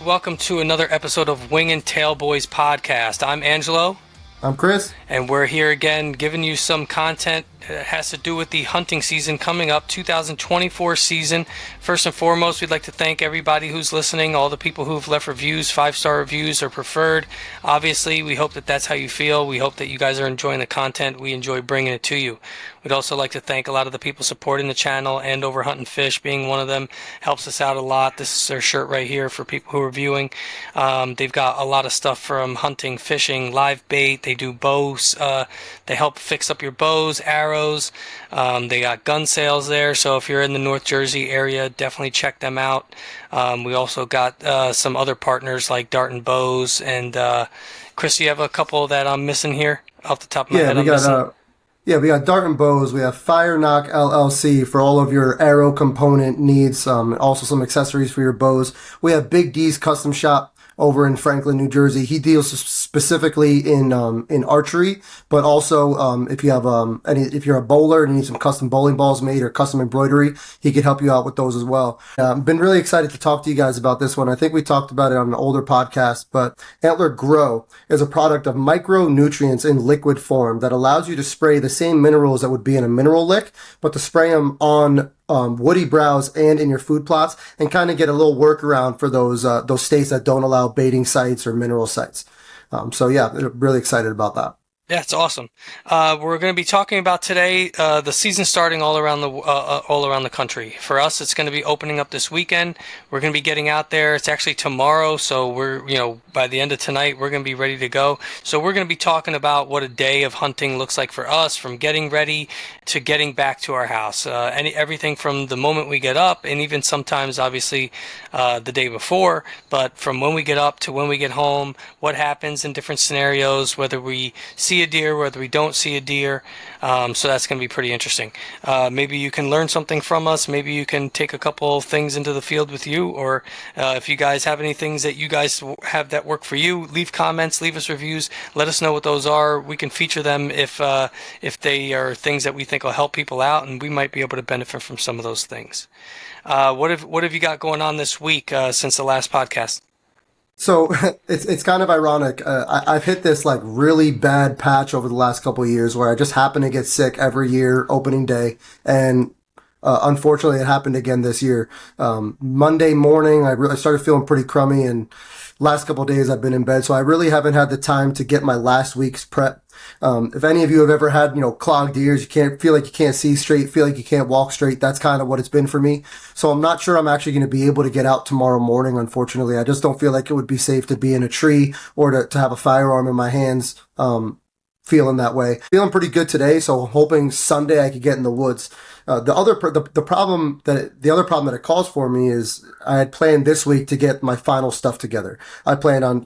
Welcome to another episode of Wing and Tail Boys podcast. I'm Angelo, I'm Chris. and we're here again giving you some content that has to do with the hunting season coming up, 2024 season. First and foremost, we'd like to thank everybody who's listening, all the people who've left reviews, 5-star reviews are preferred. Obviously, we hope that that's how you feel. We hope that you guys are enjoying the content. We enjoy bringing it to you. We'd also like to thank a lot of the people supporting the channel, and Over Hunting Fish being one of them. Helps us out a lot. This is their shirt right here for people who are viewing. They've got a lot of stuff from hunting, fishing, live bait. They do bows. They help fix up your bows, arrows. They got gun sales there. So if you're in the North Jersey area, definitely check them out. We also got some other partners like Dart and Bows. And Chris, you have a couple that I'm missing here off the top of my head. We got Dart and Bows. We have Fire Knock LLC for all of your arrow component needs. Also some accessories for your bows. We have Big D's Custom Shop over in Franklin, New Jersey. He deals specifically in archery, but also if you have if you're a bowler and you need some custom bowling balls made or custom embroidery, he could help you out with those as well. Been really excited to talk to you guys about this one. I think we talked about it on an older podcast, but Antler Grow is a product of micronutrients in liquid form that allows you to spray the same minerals that would be in a mineral lick, but to spray them on woody browse and in your food plots, and kind of get a little workaround for those states that don't allow baiting sites or mineral sites. Really excited about that. Yeah, it's awesome. We're going to be talking about today the season starting all around the country. For us, it's going to be opening up this weekend. We're going to be getting out there. It's actually tomorrow, so we're by the end of tonight we're going to be ready to go. So we're going to be talking about what a day of hunting looks like for us, from getting ready to getting back to our house. Everything from the moment we get up, and even sometimes obviously the day before. But from when we get up to when we get home, what happens in different scenarios, whether we see a deer, whether we don't see a deer. So that's going to be pretty interesting. Maybe you can learn something from us. Maybe you can take a couple things into the field with you, or if you guys have any things that you guys have that work for you, leave comments, leave us reviews, let us know what those are. We can feature them if they are things that we think will help people out, and we might be able to benefit from some of those things. What have you got going on this week since the last podcast? So it's kind of ironic. I've hit this like really bad patch over the last couple of years where I just happen to get sick every year opening day, and unfortunately it happened again this year. Monday morning I started feeling pretty crummy, and last couple of days I've been in bed, so I really haven't had the time to get my last week's prep. If any of you have ever had, clogged ears, you can't see straight, feel like you can't walk straight, that's kind of what it's been for me. So I'm not sure I'm actually going to be able to get out tomorrow morning, unfortunately. I just don't feel like it would be safe to be in a tree or to have a firearm in my hands, feeling that way. Feeling pretty good today, so I'm hoping Sunday I could get in the woods. The other problem that it caused for me is I had planned this week to get my final stuff together. I planned on,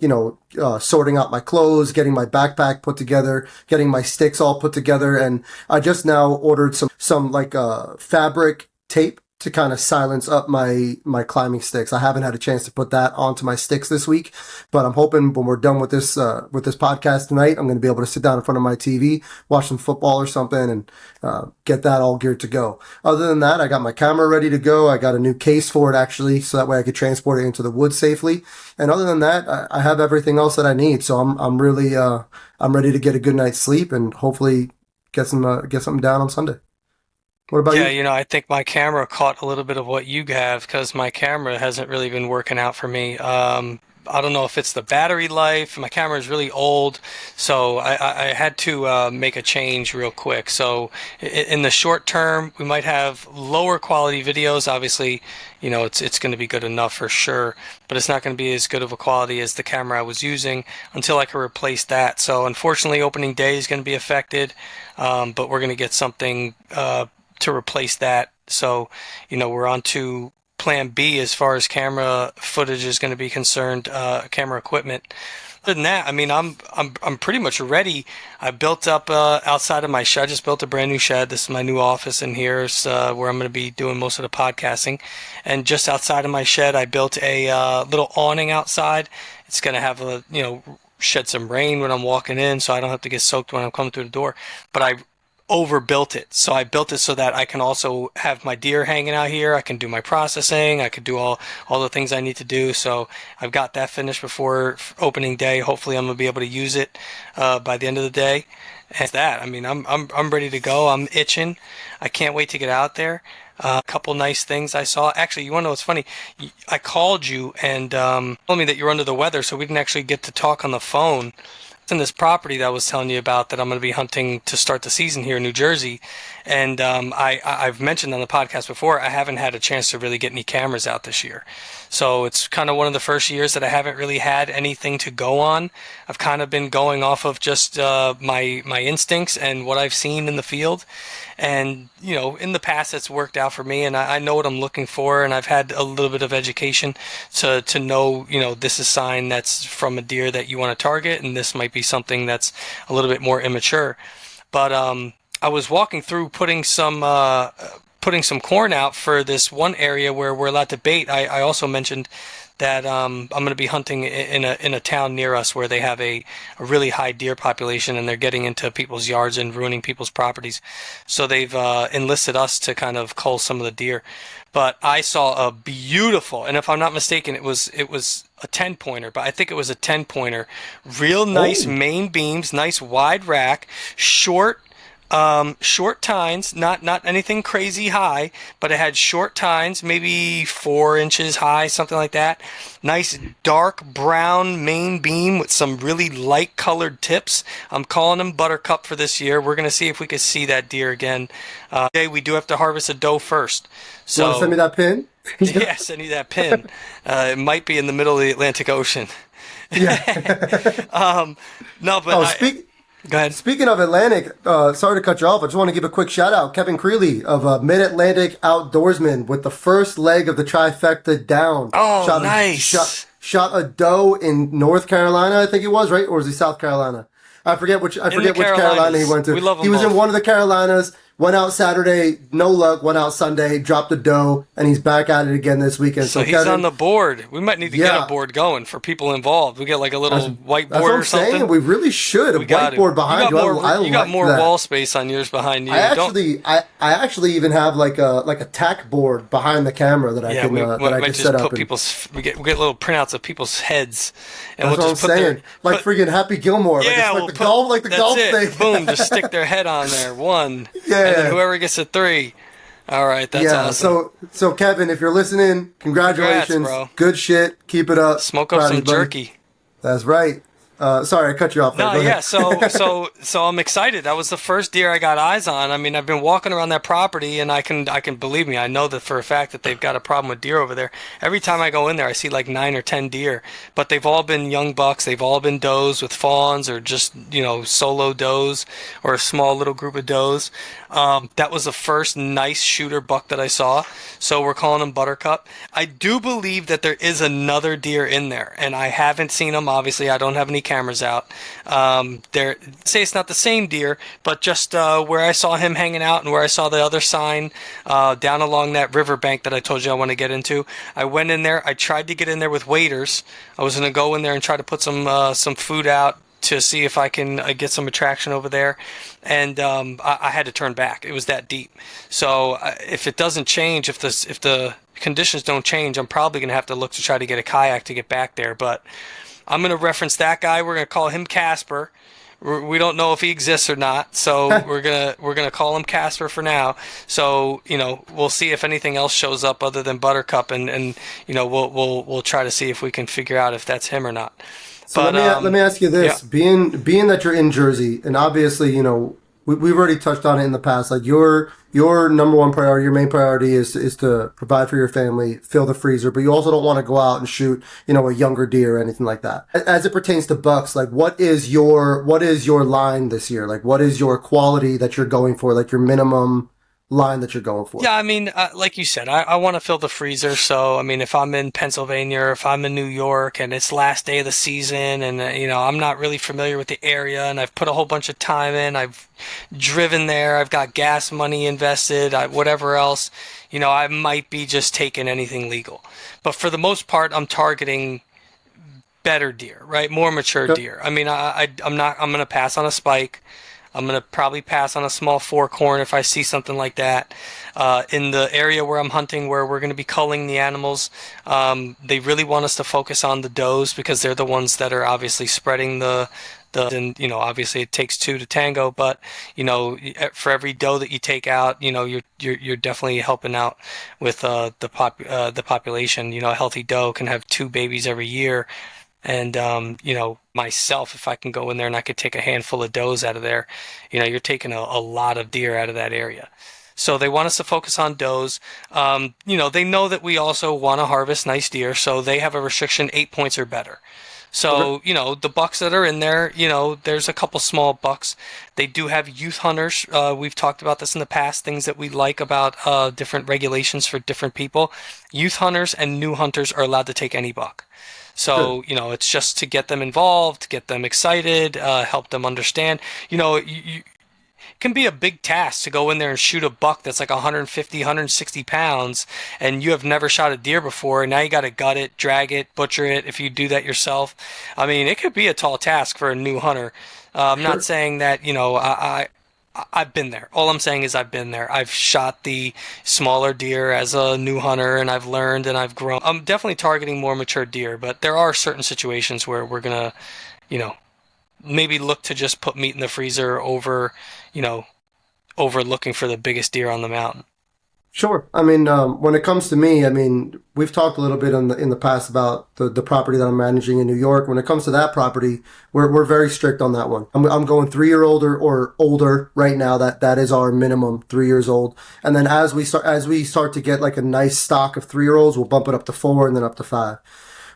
sorting out my clothes, getting my backpack put together, getting my sticks all put together, and I just now ordered some fabric tape to kind of silence up my climbing sticks. I haven't had a chance to put that onto my sticks this week, but I'm hoping when we're done with this podcast tonight, I'm going to be able to sit down in front of my TV, watch some football or something, and get that all geared to go. Other than that, I got my camera ready to go. I got a new case for it actually, so that way I could transport it into the woods safely. And other than that, I have everything else that I need. So I'm really I'm ready to get a good night's sleep and hopefully get something down on Sunday. What about you? Yeah, I think my camera caught a little bit of what you have, because my camera hasn't really been working out for me. I don't know if it's the battery life. My camera is really old, so I had to make a change real quick. So in the short term, we might have lower quality videos. Obviously, it's going to be good enough for sure, but it's not going to be as good of a quality as the camera I was using until I can replace that. So unfortunately, opening day is going to be affected, but we're going to get something to replace that. So, we're on to plan B as far as camera footage is going to be concerned, camera equipment. Other than that, I'm pretty much ready. I built up outside of my shed. I just built a brand new shed. This is my new office in here. It's where I'm going to be doing most of the podcasting. And just outside of my shed, I built a little awning outside. It's going to have shed some rain when I'm walking in, so I don't have to get soaked when I'm coming through the door. But overbuilt it. So I built it so that I can also have my deer hanging out here. I can do my processing. I could do all the things I need to do. So I've got that finished before opening day. Hopefully, I'm gonna be able to use it by the end of the day. And that, I mean, I'm ready to go. I'm itching. I can't wait to get out there. A couple nice things I saw. Actually, you want to know what's funny? I called you and told me that you're under the weather, so we didn't actually get to talk on the phone. It's in this property that I was telling you about that I'm going to be hunting to start the season here in New Jersey. And I've mentioned on the podcast before, I haven't had a chance to really get any cameras out this year. So it's kind of one of the first years that I haven't really had anything to go on. I've kind of been going off of just my instincts and what I've seen in the field. And, in the past, it's worked out for me, and I know what I'm looking for, and I've had a little bit of education to know, this is a sign that's from a deer that you want to target, and this might be something that's a little bit more immature. But I was walking through putting some corn out for this one area where we're allowed to bait. I also mentioned that I'm going to be hunting in a town near us where they have a really high deer population, and they're getting into people's yards and ruining people's properties. So they've enlisted us to kind of cull some of the deer. But I saw a beautiful, and if I'm not mistaken, it was a 10-pointer, but I think it was a 10-pointer. Real nice Oh, main beams, nice wide rack, short tines, not anything crazy high, but it had short tines, maybe 4 inches high, something like that. Nice dark brown main beam with some really light colored tips. I'm calling them Buttercup for this year. We're gonna see if we can see that deer again. Today we do have to harvest a doe first, you want to send me so that pin? yes, I need that pin. It might be in the middle of the Atlantic Ocean. Yeah. No, but Oh, I go ahead. speaking of Atlantic, sorry to cut you off. I just want to give a quick shout out. Kevin Creeley of Mid Atlantic Outdoorsman with the first leg of the trifecta down. Oh, Shot a nice. shot a doe in North Carolina, I think it was, right? Or was he South Carolina? I In the forget which Carolina he Carolinas. went to. We love He them was in both. one of the Carolinas. Went out Saturday, no luck. Went out Sunday, dropped a doe, and he's back at it again this weekend. So So he's on Kevin, the board. We might need to get a yeah, board going for people involved. We get like a that's little that's whiteboard what I'm or saying. something. We really should a We got to. whiteboard behind you. I You got like more that. wall space on yours behind I you. Don't. actually, I actually even have like a tack board behind the camera that I Yeah, can we that I might can just set up, put and people's. We get little printouts of people's heads, and that's we'll what I'm just put their saying. Like put. freaking Happy Gilmore, like Yeah, it's like we'll the put. golf, like the That's golf it. thing. Boom! Just stick their head on there. One, and then Yeah, whoever gets a three. All right, that's yeah. awesome. So Kevin, if you're listening, Congrats, congratulations, bro. good shit, keep it up, Smoke up proud of some you, buddy. jerky. That's right. Sorry, I cut you off there. No, Go yeah, ahead. so I'm excited. That was the first deer I got eyes on. I mean, I've been walking around that property, and I can believe me. I know that for a fact that they've got a problem with deer over there. Every time I go in there, I see like 9 or 10 deer, but they've all been young bucks. They've all been does with fawns, or just solo does, or a small little group of does. That was the first nice shooter buck that I saw. So we're calling him Buttercup. I do believe that there is another deer in there, and I haven't seen him. Obviously, I don't have any cameras out. There, say it's not the same deer, but just where I saw him hanging out and where I saw the other sign down along that riverbank that I told you I want to get into. I went in there. I tried to get in there with waders. I was going to go in there and try to put some food out to see if I can get some attraction over there, and I had to turn back. It was that deep. So if it doesn't change, if the conditions don't change, I'm probably gonna have to look to try to get a kayak to get back there. But I'm gonna reference that guy. We're gonna call him Casper. We don't know if he exists or not, so we're gonna call him Casper for now. So we'll see if anything else shows up other than Buttercup, and we'll try to see if we can figure out if that's him or not. So But let me ask you yeah. this: being that you're in Jersey, and obviously we've already touched on it in the past. Like your number one priority, your main priority is to provide for your family, fill the freezer, but you also don't want to go out and shoot a younger deer or anything like that. As it pertains to bucks, like what is your line this year? Like what is your quality that you're going for? Like your minimum line that you're going for? Yeah, I mean, like you said, I want to fill the freezer. So, I mean, if I'm in Pennsylvania or if I'm in New York and it's last day of the season and, I'm not really familiar with the area and I've put a whole bunch of time in, I've driven there, I've got gas money invested, whatever else, I might be just taking anything legal. But for the most part, I'm targeting better deer, right? More mature Okay. deer. I mean, I'm going to pass on a spike. I'm going to probably pass on a small forkhorn if I see something like that. In the area where I'm hunting, where we're going to be culling the animals, they really want us to focus on the does because they're the ones that are obviously spreading and obviously it takes two to tango, but for every doe that you take out, you're definitely helping out with the population. A healthy doe can have two babies every year, and myself, if I can go in there and I could take a handful of does out of there, you're taking a lot of deer out of that area. So they want us to focus on does. They know that we also want to harvest nice deer, so they have a restriction 8 points or better. Okay. So, the bucks that are in there, there's a couple small bucks. They do have youth hunters. We've talked about this in the past, things that we like about different regulations for different people. Youth hunters and new hunters are allowed to take any buck. Good. So, it's just to get them involved, get them excited, help them understand. It can be a big task to go in there and shoot a buck that's like 150, 160 pounds, and you have never shot a deer before, and now you got to gut it, drag it, butcher it if you do that yourself. I mean, it could be a tall task for a new hunter. I'm not Sure. saying that, I've been there. All I'm saying is I've been there. I've shot the smaller deer as a new hunter, and I've learned and I've grown. I'm definitely targeting more mature deer, but there are certain situations where we're gonna, you know, maybe look to just put meat in the freezer you know, over looking for the biggest deer on the mountain. Sure. I mean, when it comes to me, I mean, we've talked a little bit in the past about the property that I'm managing in New York. When it comes to that property, we're very strict on that one. I'm going 3 year old or older right now. That is our minimum, 3 years old. And then as we start to get like a nice stock of 3 year olds, we'll bump it up to 4 and then up to 5.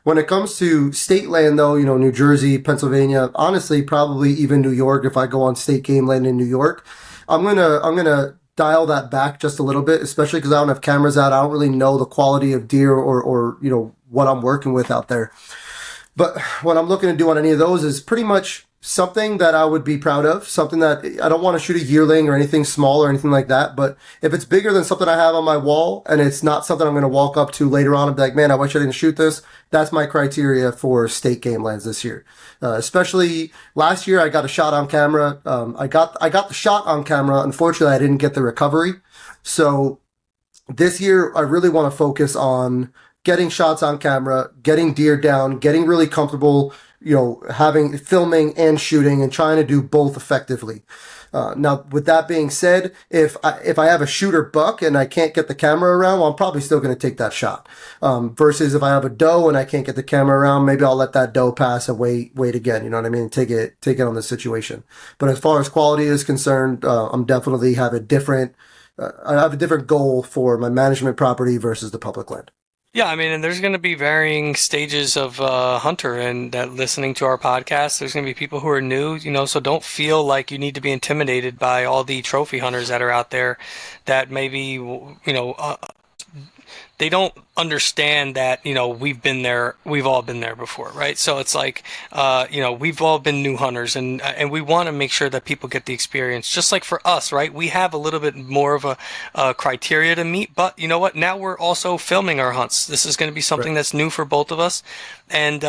When it comes to state land, though, New Jersey, Pennsylvania, honestly, probably even New York. If I go on state game land in New York, I'm gonna dial that back just a little bit, especially because I don't have cameras out. I don't really know the quality of deer or what I'm working with out there. But what I'm looking to do on any of those is pretty much something that I would be proud of, something that I don't want to shoot a yearling or anything small or anything like that. But if it's bigger than something I have on my wall and it's not something I'm going to walk up to later on and be like, man, I wish I didn't shoot this. That's my criteria for state game lands this year. Especially last year, I got a shot on camera. I got the shot on camera. Unfortunately, I didn't get the recovery. So this year, I really want to focus on getting shots on camera, getting deer down, getting really comfortable, having filming and shooting and trying to do both effectively. Now, with that being said, if I have a shooter buck and I can't get the camera around, well, I'm probably still going to take that shot. Versus if I have a doe and I can't get the camera around, maybe I'll let that doe pass and wait again. You know what I mean? Take it on the situation. But as far as quality is concerned, I'm definitely have a different. I have a different goal for my management property versus the public land. Yeah, I mean, and there's going to be varying stages of hunter and that listening to our podcast. There's going to be people who are new, so don't feel like you need to be intimidated by all the trophy hunters that are out there that maybe, they don't understand that we've all been there before, right? So it's like we've all been new hunters, and we want to make sure that people get the experience, just like for us, right? We have a little bit more of a criteria to meet, but you know what, now we're also filming our hunts. This is going to be Right. something that's new for both of us, and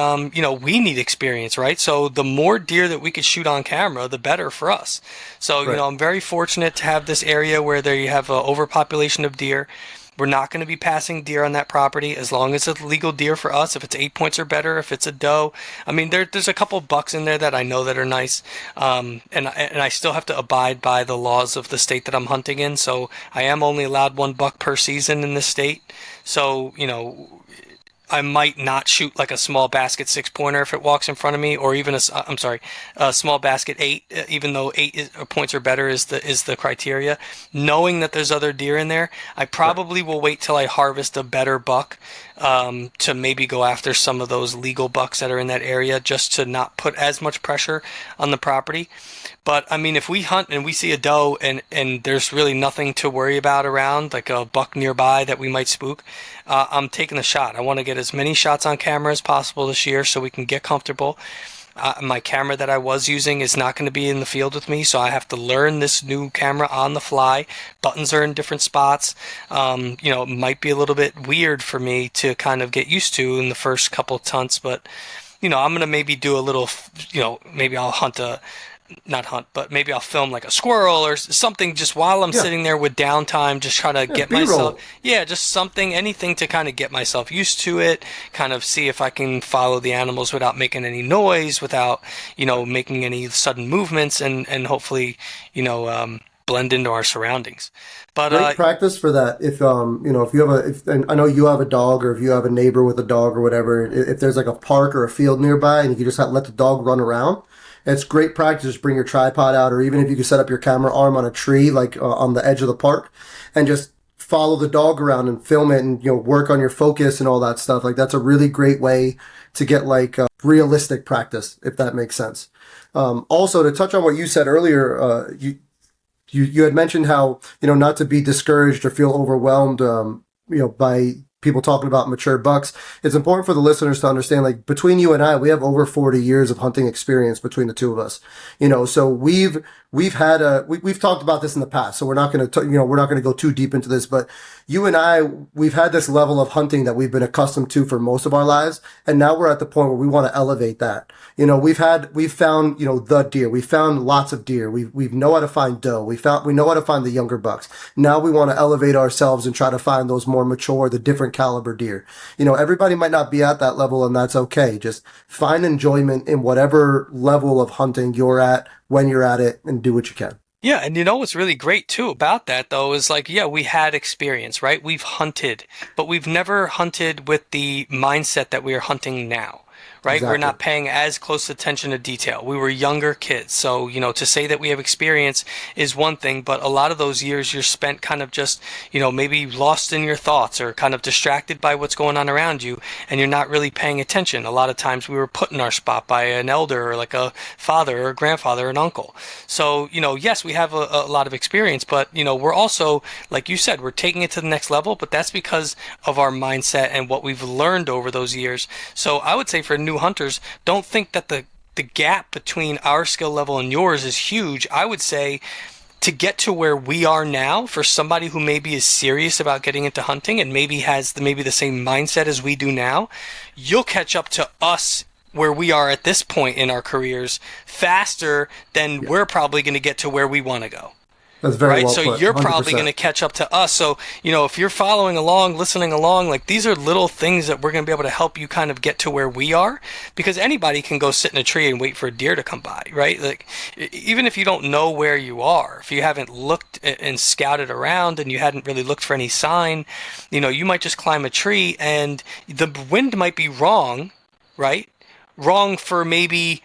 we need experience, right? So the more deer that we could shoot on camera, the better for us. So Right. I'm very fortunate to have this area where there you have an overpopulation of deer. We're not going to be passing deer on that property as long as it's legal deer for us. If it's 8 points or better, if it's a doe, I mean, there's a couple bucks in there that I know that are nice, and I still have to abide by the laws of the state that I'm hunting in. So I am only allowed one buck per season in this state. So I might not shoot like a small basket 6 pointer if it walks in front of me, or even I'm sorry, a small basket eight, even though points or better is the criteria. Knowing that there's other deer in there, I Right. probably will wait till I harvest a better buck, to maybe go after some of those legal bucks that are in that area, just to not put as much pressure on the property. But I mean, if we hunt and we see a doe and there's really nothing to worry about around, like a buck nearby that we might spook, I'm taking a shot. I want to get as many shots on camera as possible this year so we can get comfortable. My camera that I was using is not going to be in the field with me, so I have to learn this new camera on the fly. Buttons are in different spots. It might be a little bit weird for me to kind of get used to in the first couple of hunts, but I'm going to maybe do a little, maybe I'll hunt not hunt, but maybe I'll film like a squirrel or something just while I'm Yeah, sitting there with downtime, just trying to yeah, get myself, B-roll. yeah, just something, anything to kind of get myself used to it, kind of see if I can follow the animals without making any noise, without, making any sudden movements and hopefully, blend into our surroundings. But, Great practice for that. If if you have if and I know you have a dog, or if you have a neighbor with a dog or whatever, if there's like a park or a field nearby and you can just let the dog run around, it's great practice. Just bring your tripod out, or even if you can set up your camera arm on a tree, like on the edge of the park, and just follow the dog around and film it, and work on your focus and all that stuff. Like that's a really great way to get like realistic practice, if that makes sense. Also, to touch on what you said earlier, you had mentioned how not to be discouraged or feel overwhelmed by people talking about mature bucks. It's important for the listeners to understand, like, between you and I, we have over 40 years of hunting experience between the two of us. So we've talked about this in the past, so we're not going to we're not going to go too deep into this, but you and I, we've had this level of hunting that we've been accustomed to for most of our lives, and now we're at the point where we want to elevate that. We've found, the deer. We found lots of deer. We know how to find doe. We know how to find the younger bucks. Now we want to elevate ourselves and try to find those more mature, the different caliber deer. Everybody might not be at that level, and that's okay. Just find enjoyment in whatever level of hunting you're at, when you're at it, and do what you can. yeah, and what's really great too about that though is like, yeah, we had experience, right? We've hunted, but we've never hunted with the mindset that we are hunting now, right? We're Exactly. not paying as close attention to detail. We were younger kids. So, to say that we have experience is one thing, but a lot of those years you're spent kind of just, maybe lost in your thoughts or kind of distracted by what's going on around you, and you're not really paying attention. A lot of times we were put in our spot by an elder or like a father or a grandfather or an uncle. So, yes, we have a lot of experience, but, we're also, like you said, we're taking it to the next level, but that's because of our mindset and what we've learned over those years. So I would say for new hunters, don't think that the gap between our skill level and yours is huge. I would say to get to where we are now, for somebody who maybe is serious about getting into hunting and maybe has maybe the same mindset as we do now, you'll catch up to us where we are at this point in our careers faster than Yeah, we're probably going to get to where we want to go. that's very Right? well So put. you're probably going 100%. to catch up to us. So, if you're following along, listening along, like these are little things that we're going to be able to help you kind of get to where we are, because anybody can go sit in a tree and wait for a deer to come by, right? Like, even if you don't know where you are, if you haven't looked and scouted around and you hadn't really looked for any sign, you might just climb a tree and the wind might be wrong, right? Wrong for maybe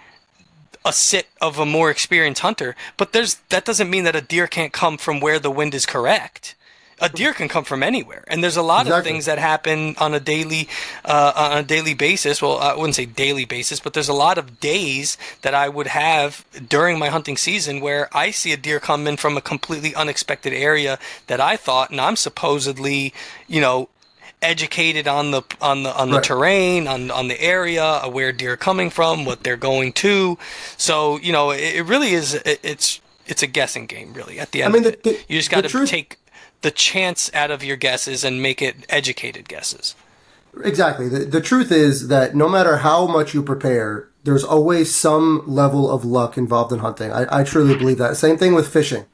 a sit of a more experienced hunter, but that doesn't mean that a deer can't come from where the wind is correct. A deer can come from anywhere, and there's a lot of Exactly. things that happen on a daily basis. Well, I wouldn't say daily basis, but there's a lot of days that I would have during my hunting season where I see a deer come in from a completely unexpected area that I thought, and I'm supposedly, you know, educated on the Right. terrain, on the area, where deer are coming from, what they're going to. So it really is. It's a guessing game, really. At the I end mean, of it, you just got the to truth. take the chance out of your guesses and make it educated guesses. Exactly. The truth is that no matter how much you prepare, there's always some level of luck involved in hunting. I truly believe that. Same thing with fishing,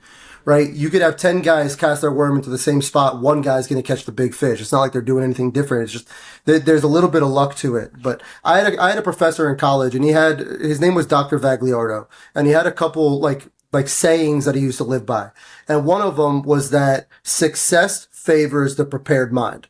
right? You could have 10 guys cast their worm into the same spot. One guy's going to catch the big fish. It's not like they're doing anything different. It's just there's a little bit of luck to it. But I had a professor in college, and his name was Dr. Vagliardo, and he had a couple like sayings that he used to live by. And one of them was that success favors the prepared mind,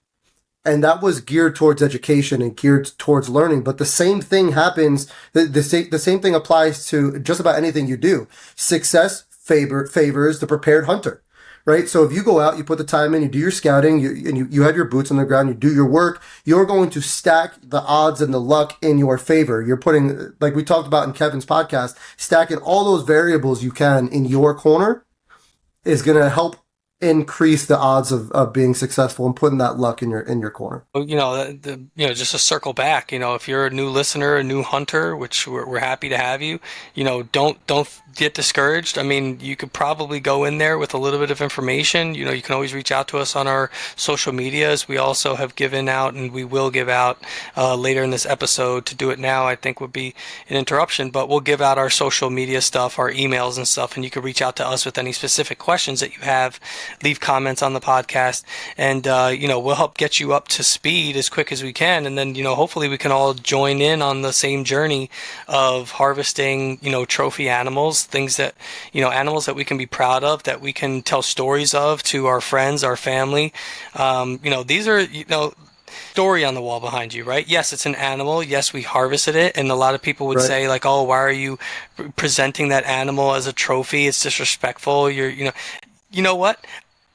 and that was geared towards education and geared towards learning. But the same thing happens. The same thing applies to just about anything you do. Success favors the prepared hunter, right? So if you go out, you put the time in, you do your scouting, you have your boots on the ground, you do your work, you're going to stack the odds and the luck in your favor. You're putting, like we talked about in Kevin's podcast, stacking all those variables you can in your corner is going to help increase the odds of being successful and putting that luck in your corner. Just to circle back, if you're a new listener, a new hunter, which we're happy to have you, don't get discouraged. I mean, you could probably go in there with a little bit of information. You can always reach out to us on our social medias. We also have given out, and we will give out later in this episode. To do it now, I think would be an interruption, but we'll give out our social media stuff, our emails and stuff, and you can reach out to us with any specific questions that you have. Leave comments on the podcast, and we'll help get you up to speed as quick as we can, and then hopefully we can all join in on the same journey of harvesting trophy animals, things that animals that we can be proud of, that we can tell stories of to our friends, our family. These are story on the wall behind you, right? Yes, it's an animal. Yes, we harvested it, and a lot of people would Right. say like, "Oh, why are you presenting that animal as a trophy? It's disrespectful." You know what?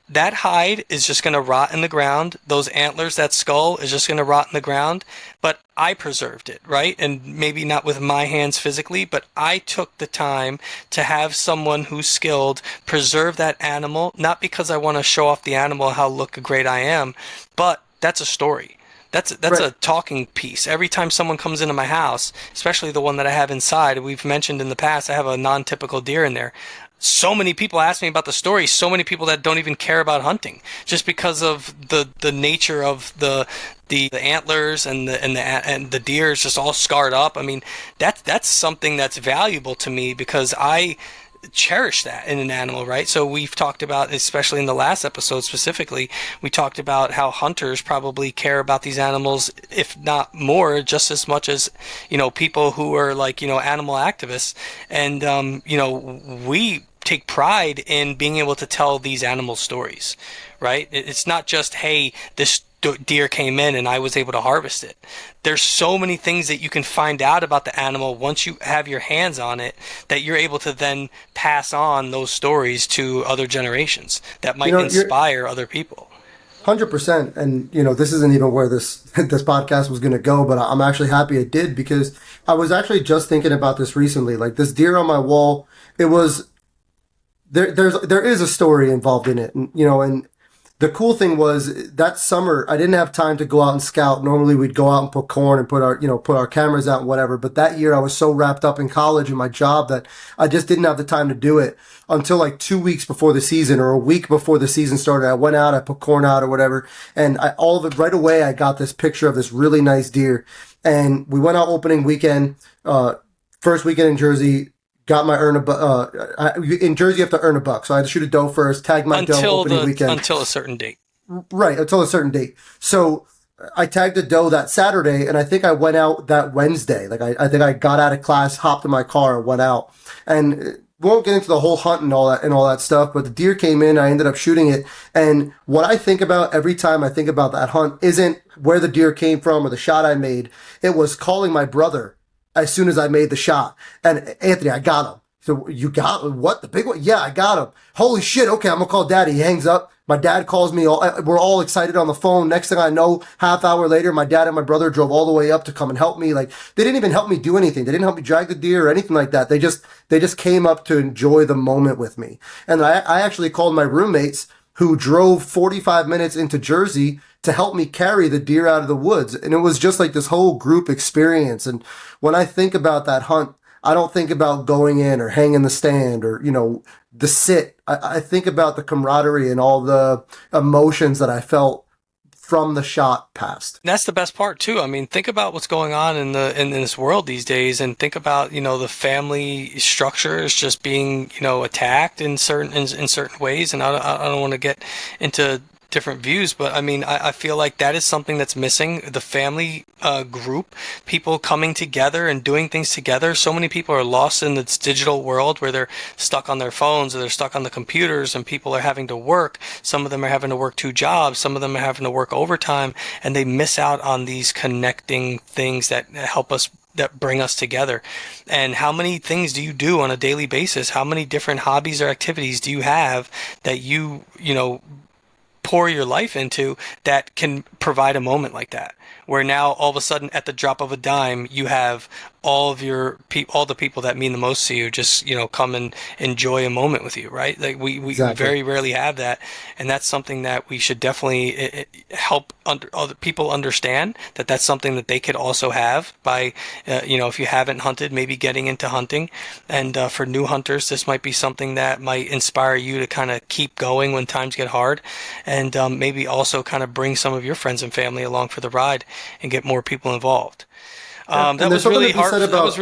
That hide is just going to rot in the ground. Those antlers, that skull is just going to rot in the ground. But I preserved it, right? And maybe not with my hands physically, but I took the time to have someone who's skilled preserve that animal, not because I want to show off the animal how look great I am, but that's a story. That's Right. a talking piece. Every time someone comes into my house, especially the one that I have inside, we've mentioned in the past, I have a non-typical deer in there. So many people ask me about the story. So many people that don't even care about hunting, just because of the nature of the antlers and the deer is just all scarred up. I mean, that's something that's valuable to me because I cherish that in an animal, right? So we've talked about, especially in the last episode specifically, we talked about how hunters probably care about these animals, if not more, just as much as, people who are like, animal activists. And, we take pride in being able to tell these animal stories, right? It's not just, hey, this deer came in and I was able to harvest it. There's so many things that you can find out about the animal once you have your hands on it that you're able to then pass on those stories to other generations that You might know, you're inspire other people. 100%. And, this isn't even where this, this podcast was going to go, but I'm actually happy it did because I was actually just thinking about this recently. Like this deer on my wall, it was, there is a story involved in it. And the cool thing was that summer I didn't have time to go out and scout. Normally we'd go out and put corn and put our cameras out and whatever. But that year I was so wrapped up in college and my job that I just didn't have the time to do it until like 2 weeks before the season or a week before the season started. I went out, I put corn out or whatever. And all of it right away, I got this picture of this really nice deer. And we went out opening weekend, first weekend in Jersey. Got my in Jersey, you have to earn a buck. So I had to shoot a doe first, tag my doe opening weekend. Until a certain date. Right, until a certain date. So I tagged a doe that Saturday, and I think I went out that Wednesday. Like I think I got out of class, hopped in my car, and went out. And we won't get into the whole hunt and all that stuff. But the deer came in, I ended up shooting it. And what I think about every time I think about that hunt isn't where the deer came from or the shot I made. It was calling my brother as soon as I made the shot. And Anthony, I got him. So you got what? The big one? Yeah, I got him. Holy shit. Okay, I'm gonna call daddy. He hangs up. My dad calls me. We're all excited on the phone. Next thing I know, half hour later, my dad and my brother drove all the way up to come and help me. Like they didn't even help me do anything. They didn't help me drag the deer or anything like that. They just came up to enjoy the moment with me. And I actually called my roommates who drove 45 minutes into Jersey to help me carry the deer out of the woods. And it was just like this whole group experience. And when I think about that hunt, I don't think about going in or hanging the stand or, the sit. I think about the camaraderie and all the emotions that I felt from the shot past. That's the best part too. I mean, think about what's going on in this world these days, and think about the family structures just being attacked in certain ways. And I don't want to get into different views, but I mean, I feel like that is something that's missing. The family group, people coming together and doing things together. So many people are lost in this digital world where they're stuck on their phones or they're stuck on the computers, and people are having to work. Some of them are having to work two jobs. Some of them are having to work overtime, and they miss out on these connecting things that help us, that bring us together. And how many things do you do on a daily basis? How many different hobbies or activities do you have that you pour your life into that can provide a moment like that, where now all of a sudden at the drop of a dime you have all the people that mean the most to you just come and enjoy a moment with you, right? Like we Exactly. very rarely have that, and that's something that we should definitely help other people understand that that's something that they could also have by if you haven't hunted, maybe getting into hunting. And for new hunters, this might be something that might inspire you to kind of keep going when times get hard, and maybe also kind of bring some of your friends and family along for the ride and get more people involved. Yeah. And That there's was something really to be hard. said about,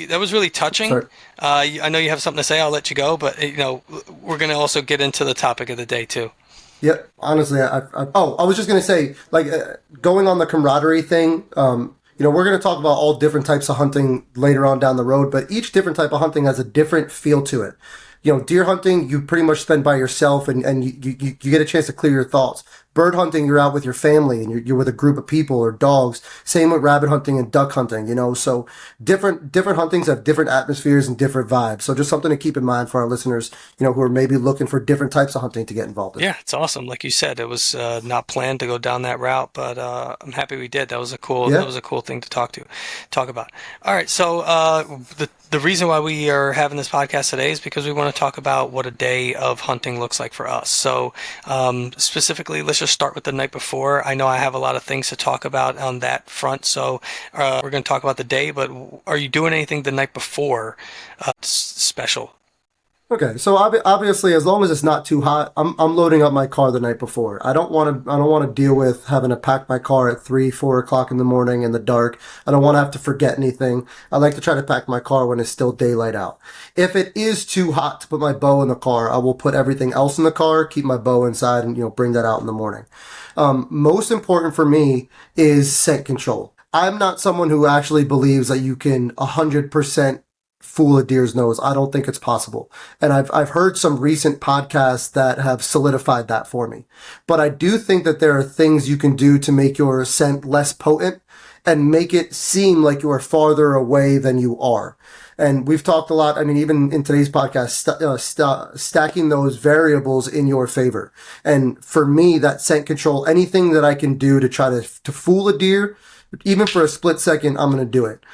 That was really touching. sorry. I know you have something to say. I'll let you go, but we're going to also get into the topic of the day too. Yep. Honestly, oh, I was just gonna say, like, going on the camaraderie thing. We're gonna talk about all different types of hunting later on down the road, but each different type of hunting has a different feel to it. Deer hunting, you pretty much spend by yourself, and you get a chance to clear your thoughts. Bird hunting, you're out with your family and you're with a group of people or dogs. Same with rabbit hunting and duck hunting, so different huntings have different atmospheres and different vibes. So just something to keep in mind for our listeners, who are maybe looking for different types of hunting to get involved in. Yeah, it's awesome. Like you said, it was not planned to go down that route, but I'm happy we did. That Yeah. was a cool thing to talk about. All right, so the reason why we are having this podcast today is because we want to talk about what a day of hunting looks like for us. So specifically, let's just start with the night before. I know I have a lot of things to talk about on that front, so we're going to talk about the day. But are you doing anything the night before special? Okay, so obviously, as long as it's not too hot, I'm loading up my car the night before. I don't want to deal with having to pack my car at 3, 4 o'clock in the morning in the dark. I don't want to have to forget anything. I like to try to pack my car when it's still daylight out. If it is too hot to put my bow in the car, I will put everything else in the car, keep my bow inside, and bring that out in the morning. Most important for me is scent control. I'm not someone who actually believes that you can 100% fool a deer's nose. I don't think it's possible. And I've heard some recent podcasts that have solidified that for me. But I do think that there are things you can do to make your scent less potent and make it seem like you are farther away than you are. And we've talked a lot, I mean, even in today's podcast, stacking those variables in your favor. And for me, that scent control, anything that I can do to try to fool a deer, even for a split second, I'm going to do it.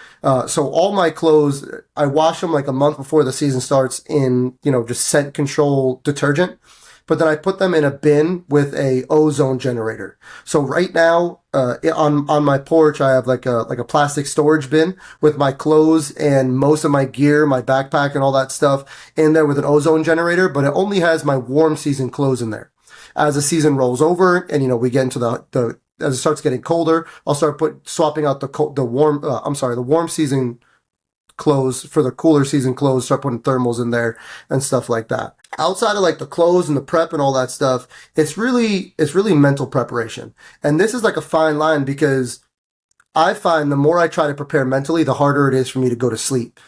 So all my clothes, I wash them like a month before the season starts in, just scent control detergent. But then I put them in a bin with a ozone generator. So right now, on my porch, I have like a plastic storage bin with my clothes and most of my gear, my backpack and all that stuff in there with an ozone generator. But it only has my warm season clothes in there. As the season rolls over, and we get into the as it starts getting colder, I'll start swapping out the warm season clothes for the cooler season clothes, start putting thermals in there and stuff like that. Outside of like the clothes and the prep and all that stuff, it's really mental preparation. And this is like a fine line because I find the more I try to prepare mentally, the harder it is for me to go to sleep.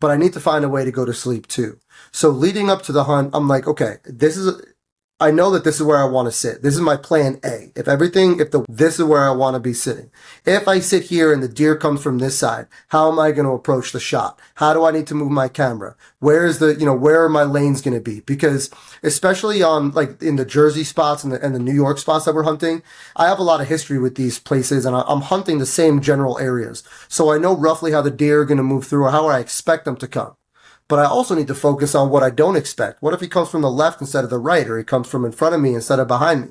But I need to find a way to go to sleep too. So leading up to the hunt, I'm like, okay, I know that this is where I want to sit. This is my plan A. This is where I want to be sitting. If I sit here and the deer comes from this side, how am I going to approach the shot? How do I need to move my camera? Where are my lanes going to be? Because especially on like in the Jersey spots and the New York spots that we're hunting, I have a lot of history with these places and I'm hunting the same general areas. So I know roughly how the deer are going to move through or how I expect them to come. But I also need to focus on what I don't expect. What if he comes from the left instead of the right, or he comes from in front of me instead of behind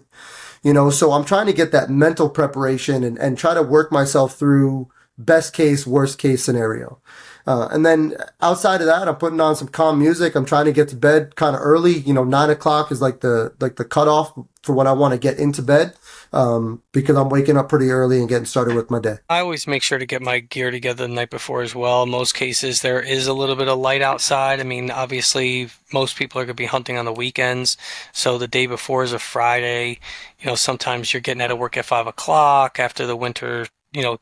me? So I'm trying to get that mental preparation and try to work myself through best case, worst case scenario. And then outside of that, I'm putting on some calm music. I'm trying to get to bed kind of early. 9 o'clock is like the cutoff for when I want to get into bed. Because I'm waking up pretty early and getting started with my day. I always make sure to get my gear together the night before as well. In most cases, there is a little bit of light outside. I mean, obviously, most people are going to be hunting on the weekends. So the day before is a Friday. Sometimes you're getting out of work at 5 o'clock after the winter,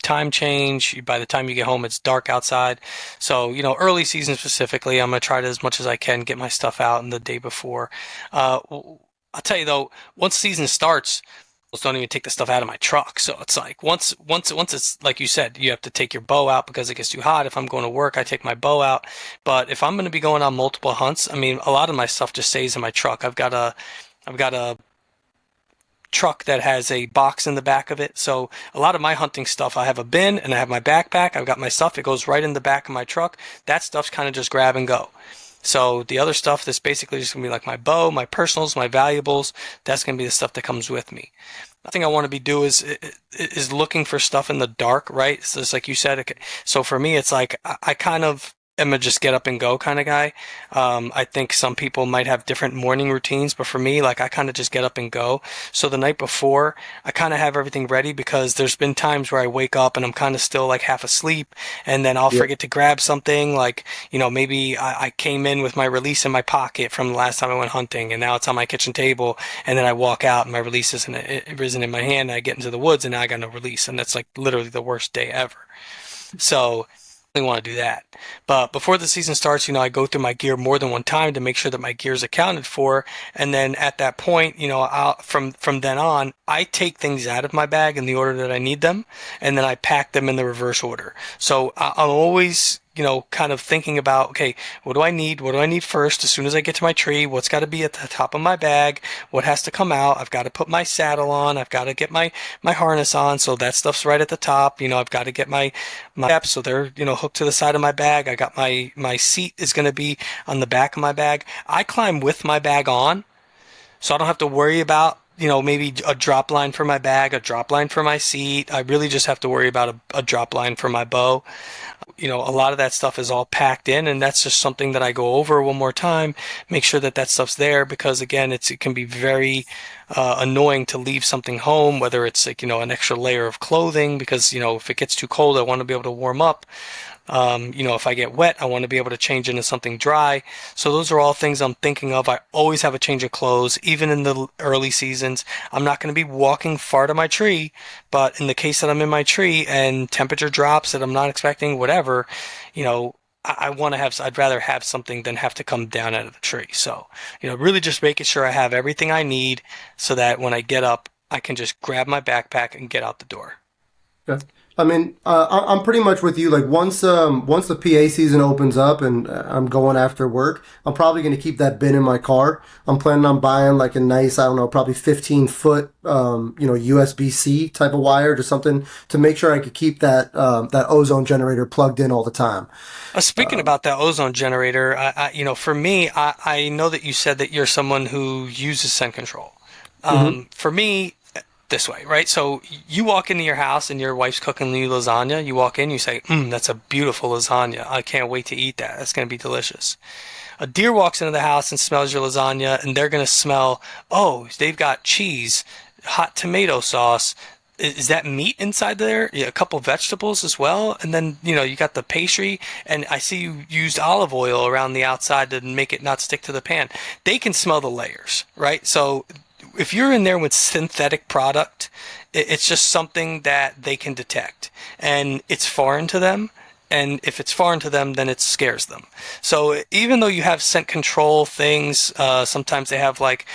time change. By the time you get home, it's dark outside. So, early season specifically, I'm going to try to, as much as I can, get my stuff out in the day before. I'll tell you though, once season starts, don't even take the stuff out of my truck. So it's like once it's like you said, you have to take your bow out because it gets too hot. If I'm going to work, I take my bow out. But if I'm going to be going on multiple hunts, I mean, a lot of my stuff just stays in my truck. I've got a truck that has a box in the back of it. So a lot of my hunting stuff, I have a bin and I have my backpack. I've got my stuff. It goes right in the back of my truck. That stuff's kind of just grab and go. So the other stuff that's basically just gonna be like my bow, my personals, my valuables. That's gonna be the stuff that comes with me. The thing I want to be do is looking for stuff in the dark, right? So it's like you said. So for me, it's like I kind of am a just get up and go kind of guy. I think some people might have different morning routines, but for me, like I kind of just get up and go. So the night before, I kind of have everything ready because there's been times where I wake up and I'm kind of still like half asleep, and then I'll Yeah. forget to grab something. Like, maybe I came in with my release in my pocket from the last time I went hunting, and now it's on my kitchen table, and then I walk out and my release isn't in my hand, and I get into the woods and now I got no release, and that's like literally the worst day ever. So really want to do that. But before the season starts, I go through my gear more than one time to make sure that my gear is accounted for. And then at that point, from then on, I take things out of my bag in the order that I need them, and then I pack them in the reverse order. So I'm always kind of thinking about, okay, what do I need? What do I need first? As soon as I get to my tree, what's got to be at the top of my bag? What has to come out? I've got to put my saddle on. I've got to get my harness on. So that stuff's right at the top. I've got to get my steps. So they're, hooked to the side of my bag. I got my seat is going to be on the back of my bag. I climb with my bag on, so I don't have to worry about, maybe a drop line for my bag, a drop line for my seat. I really just have to worry about a drop line for my bow. A lot of that stuff is all packed in, and that's just something that I go over one more time, make sure that that stuff's there, because again, it can be very annoying to leave something home, whether it's like, an extra layer of clothing, because, if it gets too cold, I want to be able to warm up. If I get wet, I want to be able to change into something dry. So those are all things I'm thinking of. I always have a change of clothes, even in the early seasons. I'm not going to be walking far to my tree, but in the case that I'm in my tree and temperature drops that I'm not expecting, whatever, I want to have, I'd rather have something than have to come down out of the tree. So, really just making sure I have everything I need so that when I get up, I can just grab my backpack and get out the door. Okay. I mean, I'm pretty much with you. Like once the PA season opens up and I'm going after work, I'm probably going to keep that bin in my car. I'm planning on buying like a nice, I don't know, probably 15-foot, USB-C type of wire, just something to make sure I could keep that ozone generator plugged in all the time. Speaking about that ozone generator, for me, I know that you said that you're someone who uses scent control. Hmm. For me, this way, right? So you walk into your house and your wife's cooking you lasagna. You walk in, you say, that's a beautiful lasagna. I can't wait to eat that. That's going to be delicious. A deer walks into the house and smells your lasagna, and they're going to smell, oh, they've got cheese, hot tomato sauce. Is that meat inside there? Yeah, a couple vegetables as well. And then, you got the pastry, and I see you used olive oil around the outside to make it not stick to the pan. They can smell the layers, right? So if you're in there with synthetic product, it's just something that they can detect, and it's foreign to them. And if it's foreign to them, then it scares them. So even though you have scent control things, sometimes they have like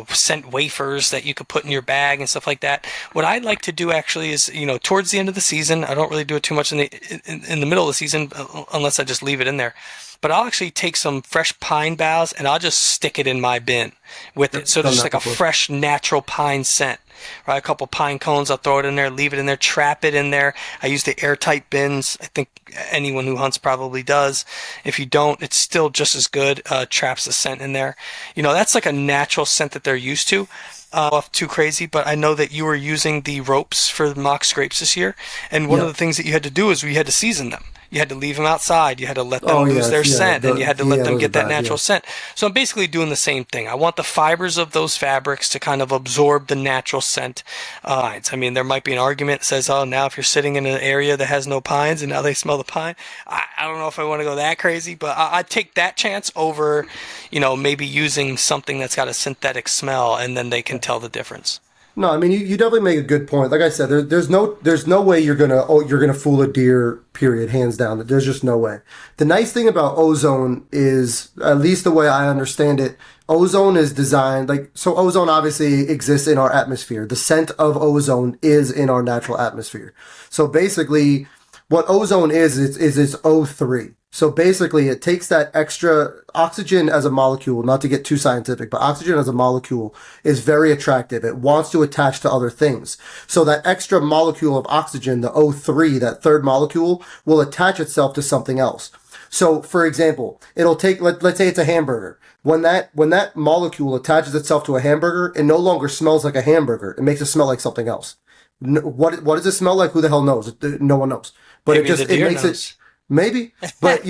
scent wafers that you could put in your bag and stuff like that. What I like to do actually is, towards the end of the season, I don't really do it too much in the middle of the season, unless I just leave it in there. But I'll actually take some fresh pine boughs and I'll just stick it in my bin with it. Yep, So there's done just that like a before. fresh natural pine scent. Right, a couple pine cones, I'll throw it in there, leave it in there, trap it in there. I use the airtight bins. I think anyone who hunts probably does. If you don't, it's still just as good. Traps the scent in there. That's like a natural scent that they're used to. Off too crazy, but I know that you were using the ropes for the mock scrapes this year, and one of Yeah. the things that you had to do is we had to season them. You had to leave them outside. You had to let Oh them lose their yes, yeah. scent, and you had to let Yeah, them those are get that bad. natural Yeah. scent. So I'm basically doing the same thing. I want the fibers of those fabrics to kind of absorb the natural scent. I mean, there might be an argument that says, oh, now if you're sitting in an area that has no pines and now they smell the pine, I don't know if I want to go that crazy, but I'd take that chance over, maybe using something that's got a synthetic smell and then they can tell the difference. No, I mean you definitely make a good point. Like I said, there's no way you're gonna fool a deer. Period, hands down. There's just no way. The nice thing about ozone is, at least the way I understand it, ozone is designed like so. Ozone obviously exists in our atmosphere. The scent of ozone is in our natural atmosphere. So basically, what ozone is it's O3. So basically, it takes that extra oxygen as a molecule, not to get too scientific, but oxygen as a molecule is very attractive. It wants to attach to other things. So that extra molecule of oxygen, the O3, that third molecule, will attach itself to something else. So, for example, it'll take, let's say it's a hamburger. When that molecule attaches itself to a hamburger, it no longer smells like a hamburger. It makes it smell like something else. What does it smell like? Who the hell knows? No one knows. But Maybe the it deer makes it knows. maybe. But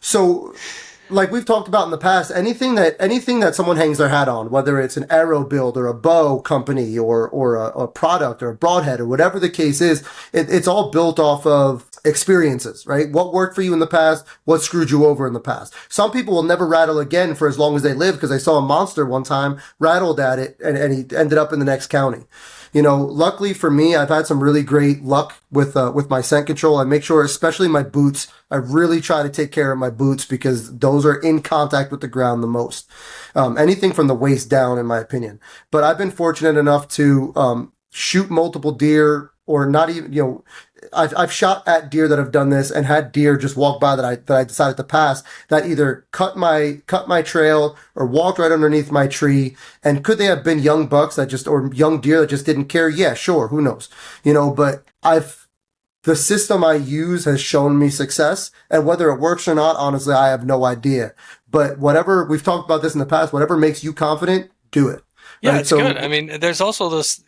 so like we've talked about in the past, anything that someone hangs their hat on, whether it's an arrow build or a bow company or a product or a broadhead or whatever the case is, it's all built off of experiences, right? What worked for you in the past, what screwed you over in the past. Some people will never rattle again for as long as they live because they saw a monster one time, rattled at it, and he ended up in the next county. Luckily for me, I've had some really great luck with my scent control. I make sure, especially my boots, I really try to take care of my boots because those are in contact with the ground the most. Anything from the waist down, in my opinion. But I've been fortunate enough to shoot multiple deer, or not even, I've shot at deer that have done this and had deer just walk by that I decided to pass that either cut my trail or walked right underneath my tree. And could they have been young bucks that just, or young deer that just didn't care? Yeah, sure, who knows? But the system I use has shown me success, and whether it works or not, honestly, I have no idea. But whatever, we've talked about this in the past, whatever makes you confident, do it. Yeah, Right? it's good. I So, mean, there's also this,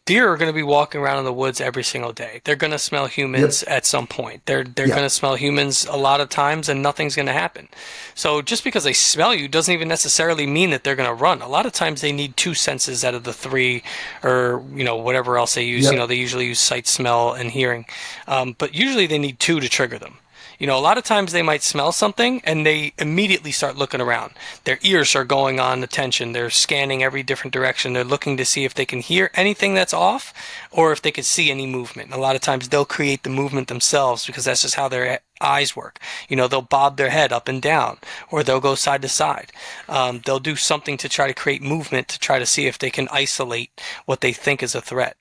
deer are going to be walking around in the woods every single day. They're going to smell yep, humans at some point. They're yeah, going to smell humans a lot of times and nothing's going to happen. So just because they smell you doesn't even necessarily mean that they're going to run. A lot of times they need two senses out of the three or, whatever else they use. yep, They usually use sight, smell, and hearing. But usually they need two to trigger them. A lot of times they might smell something and they immediately start looking around. Their ears are going on attention. They're scanning every different direction. They're looking to see if they can hear anything that's off or if they could see any movement. A lot of times they'll create the movement themselves because that's just how their eyes work. They'll bob their head up and down or they'll go side to side. They'll do something to try to create movement to try to see if they can isolate what they think is a threat.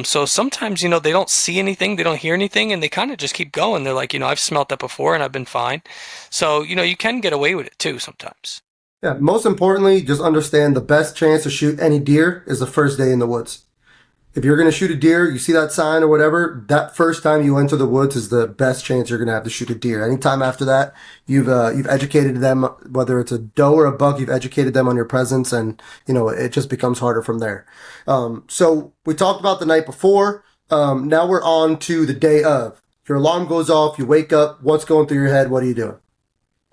So sometimes, they don't see anything, they don't hear anything, and they kind of just keep going. They're like, I've smelt that before and I've been fine. So, you can get away with it too sometimes. yeah. Most importantly, just understand the best chance to shoot any deer is the first day in the woods. If you're going to shoot a deer, you see that sign or whatever, that first time you enter the woods is the best chance you're going to have to shoot a deer. Anytime after that, you've educated them, whether it's a doe or a buck, you've educated them on your presence, and it just becomes harder from there. So we talked about the night before. Now we're on to the day of. Your alarm goes off. You wake up. What's going through your head? What are you doing?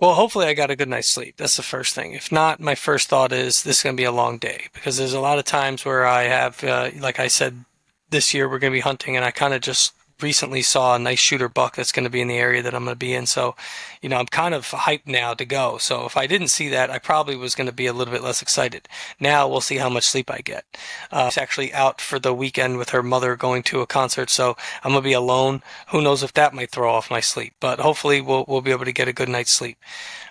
Well, hopefully I got a good night's sleep. That's the first thing. If not, my first thought is this is going to be a long day because there's a lot of times where I have, like I said, this year we're going to be hunting and I kind of just recently saw a nice shooter buck that's going to be in the area that I'm going to be in. So, I'm kind of hyped now to go. So if I didn't see that, I probably was going to be a little bit less excited. Now we'll see how much sleep I get. She's actually out for the weekend with her mother going to a concert, so I'm going to be alone. Who knows if that might throw off my sleep, but hopefully we'll be able to get a good night's sleep.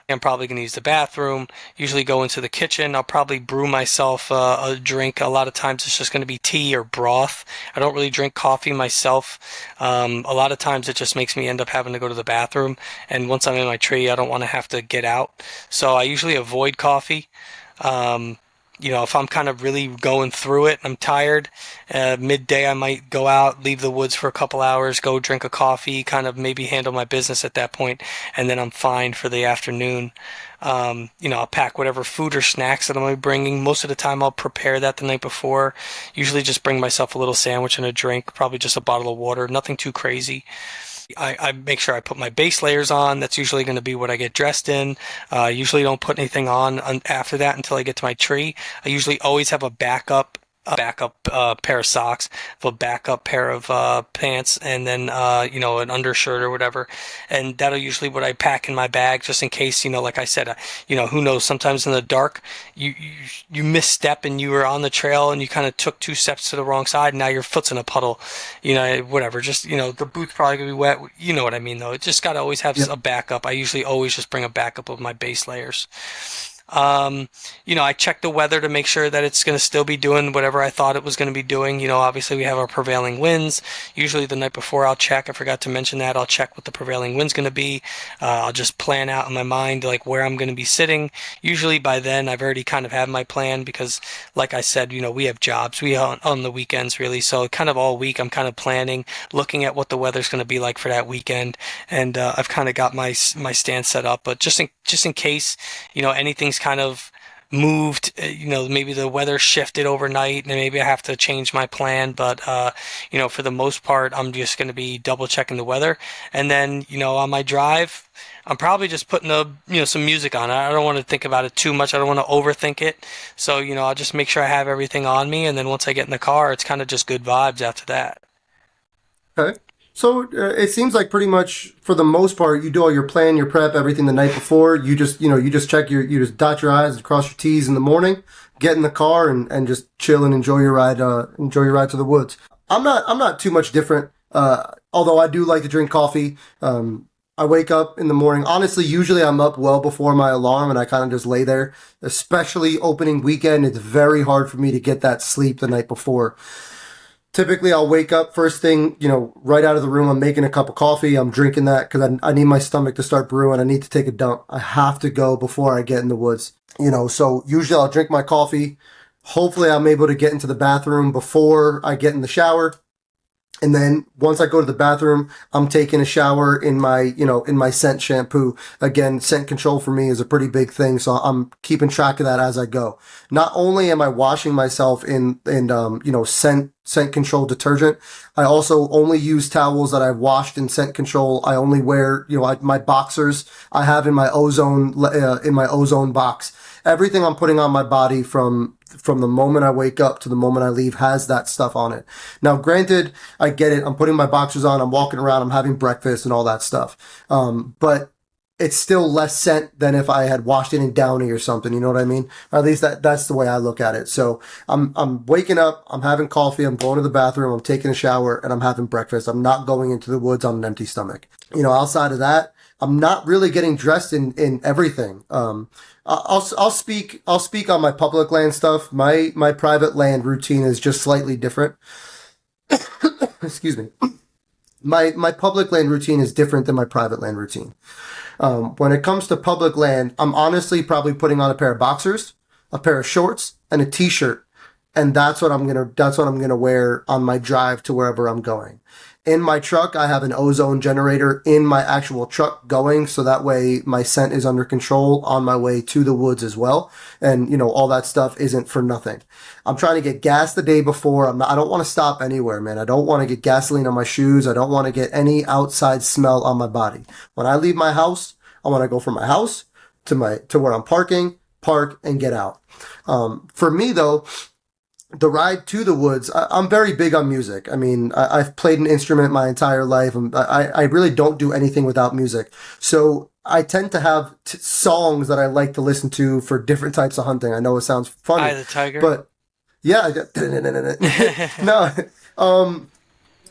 I'm probably going to use the bathroom, usually go into the kitchen. I'll probably brew myself a drink. A lot of times it's just going to be tea or broth. I don't really drink coffee myself. A lot of times it just makes me end up having to go to the bathroom. And once I'm in my tree, I don't want to have to get out. So I usually avoid coffee. Um, if I'm kind of really going through it, I'm tired. Midday, I might go out, leave the woods for a couple hours, go drink a coffee, kind of maybe handle my business at that point, and then I'm fine for the afternoon. I'll pack whatever food or snacks that I'm gonna be bringing. Most of the time, I'll prepare that the night before. Usually, just bring myself a little sandwich and a drink, probably just a bottle of water, nothing too crazy. I make sure I put my base layers on. That's usually going to be what I get dressed in. I usually don't put anything on after that until I get to my tree. I usually always have a backup pair of socks, a backup pair of pants, and then an undershirt or whatever. And that'll usually what I pack in my bag just in case. Like I said, who knows? Sometimes in the dark, you misstep and you were on the trail and you kind of took two steps to the wrong side. And now your foot's in a puddle. Whatever. Just the boot's probably gonna be wet. You know what I mean, though. It just gotta always have Yep. a backup. I usually always just bring a backup of my base layers. I check the weather to make sure that it's going to still be doing whatever I thought it was going to be doing. Obviously we have our prevailing winds. Usually the night before I'll check. I forgot to mention that. I'll check what the prevailing wind's going to be. I'll just plan out in my mind like where I'm going to be sitting. Usually by then I've already kind of had my plan because, like I said, we have jobs. We on the weekends really. So kind of all week I'm kind of planning, looking at what the weather's going to be like for that weekend, and I've kind of got my stand set up. But just in case, anything's kind of moved, maybe the weather shifted overnight and maybe I have to change my plan. But, for the most part, I'm just going to be double checking the weather. And then, on my drive, I'm probably just putting some music on. I don't want to think about it too much. I don't want to overthink it. So, I'll just make sure I have everything on me. And then once I get in the car, it's kind of just good vibes after that. Okay. So it seems like pretty much for the most part, you do all your plan, your prep, everything the night before. You just check you just dot your I's and cross your T's in the morning, get in the car and just chill and enjoy your ride to the woods. I'm not too much different. Although I do like to drink coffee. I wake up in the morning. Honestly, usually I'm up well before my alarm and I kind of just lay there. Especially opening weekend, it's very hard for me to get that sleep the night before. Typically, I'll wake up first thing, right out of the room. I'm making a cup of coffee. I'm drinking that because I need my stomach to start brewing. I need to take a dump. I have to go before I get in the woods. So usually I'll drink my coffee. Hopefully, I'm able to get into the bathroom before I get in the shower. And then once I go to the bathroom, I'm taking a shower in my scent shampoo. Again, scent control for me is a pretty big thing. So I'm keeping track of that as I go. Not only am I washing myself in scent control detergent, I also only use towels that I've washed in scent control. I only wear, my boxers I have in my ozone box. Everything I'm putting on my body from the moment I wake up to the moment I leave has that stuff on it. Now, granted, I get it. I'm putting my boxers on. I'm walking around. I'm having breakfast and all that stuff. But it's still less scent than if I had washed it in Downy or something. You know what I mean? Or at least that's the way I look at it. So I'm waking up. I'm having coffee. I'm going to the bathroom. I'm taking a shower and I'm having breakfast. I'm not going into the woods on an empty stomach. Outside of that, I'm not really getting dressed in everything. I'll speak on my public land stuff. My private land routine is just slightly different. Excuse me. My public land routine is different than my private land routine. When it comes to public land, I'm honestly probably putting on a pair of boxers, a pair of shorts, and a t-shirt, and that's what I'm gonna wear on my drive to wherever I'm going. In my truck, I have an ozone generator in my actual truck going, so that way my scent is under control on my way to the woods as well. And, all that stuff isn't for nothing. I'm trying to get gas the day before. I don't want to stop anywhere, man. I don't want to get gasoline on my shoes. I don't want to get any outside smell on my body. When I leave my house, I want to go from my house to where I'm parking, park, and get out. For me, though, the ride to the woods, I'm very big on music. I mean, I've played an instrument my entire life. I really don't do anything without music. So I tend to have songs that I like to listen to for different types of hunting. I know it sounds Eye funny, of the tiger. but yeah, no.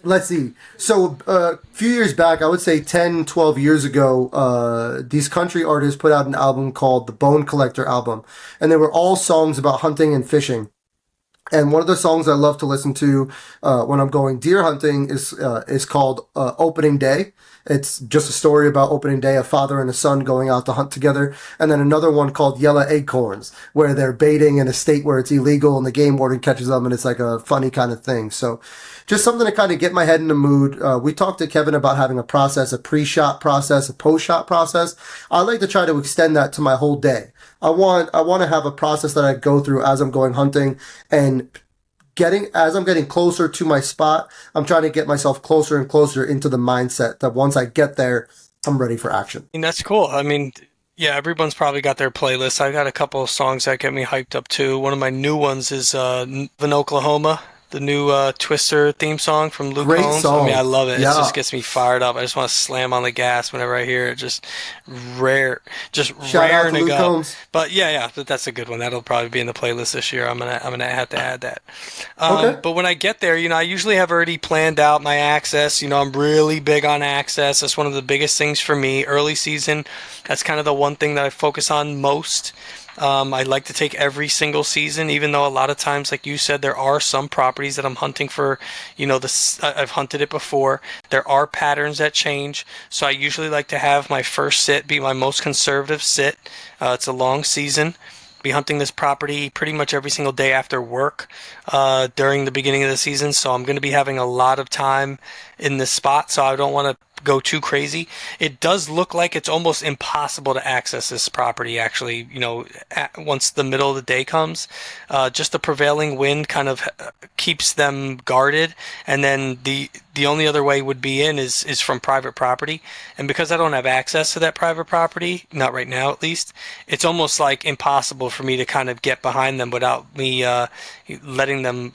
Let's see. So a few years back, I would say 10, 12 years ago, these country artists put out an album called the Bone Collector album. And they were all songs about hunting and fishing. And one of the songs I love to listen to when I'm going deer hunting is called Opening Day. It's just a story about opening day, a father and a son going out to hunt together. And then another one called Yellow Acorns, where they're baiting in a state where it's illegal and the game warden catches them and it's like a funny kind of thing. So just something to kind of get my head in the mood. We talked to Kevin about having a process, a pre-shot process, a post-shot process. I like to try to extend that to my whole day. I want to have a process that I go through as I'm going hunting and as I'm getting closer to my spot, I'm trying to get myself closer and closer into the mindset that once I get there, I'm ready for action. And that's cool. I mean, yeah, everyone's probably got their playlist. I got a couple of songs that get me hyped up too. One of my new ones is "In Oklahoma," the new Twister theme song from Luke Great Combs. I mean, I song. love it. It Yeah. just gets me fired up. I just want to slam on the gas whenever I hear it. Rare, just Shout out raring to to Luke go. Combs. But yeah, that's a good one. That'll probably be in the playlist this year. I'm gonna have to add that. Okay. But when I get there, I usually have already planned out my access. I'm really big on access. That's one of the biggest things for me. Early season, that's kind of the one thing that I focus on most. I like to take every single season, even though a lot of times, like you said, there are some properties that I'm hunting for. This I've hunted it before. There are patterns that change, so I usually like to have my first sit be my most conservative sit. It's a long season. Be hunting this property pretty much every single day after work during the beginning of the season, so I'm going to be having a lot of time in this spot, so I don't want to go too crazy. It does look like it's almost impossible to access this property actually, once the middle of the day comes. Just the prevailing wind kind of keeps them guarded, and then the only other way would be in is from private property. And because I don't have access to that private property, not right now at least, it's almost like impossible for me to kind of get behind them without me letting them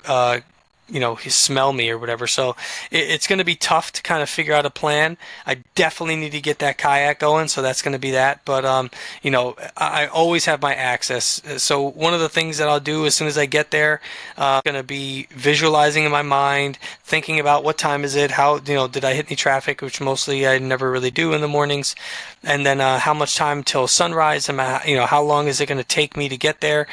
smell me or whatever. So it's going to be tough to kind of figure out a plan. I definitely need to get that kayak going, so that's going to be that. But I always have my access. So one of the things that I'll do as soon as I get there, I'm going to be visualizing in my mind, thinking about what time is it, how did I hit any traffic, which mostly I never really do in the mornings, and then how much time till sunrise, and how long is it going to take me to get there.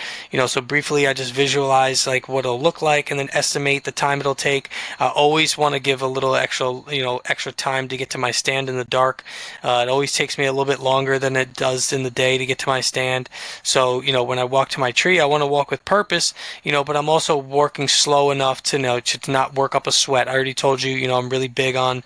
So briefly I just visualize like what it'll look like, and then estimate the time it'll take. I always want to give a little extra time to get to my stand in the dark. It always takes me a little bit longer than it does in the day to get to my stand. So when I walk to my tree, I want to walk with purpose, but I'm also working slow enough to not work up a sweat. I already told you, I'm really big on,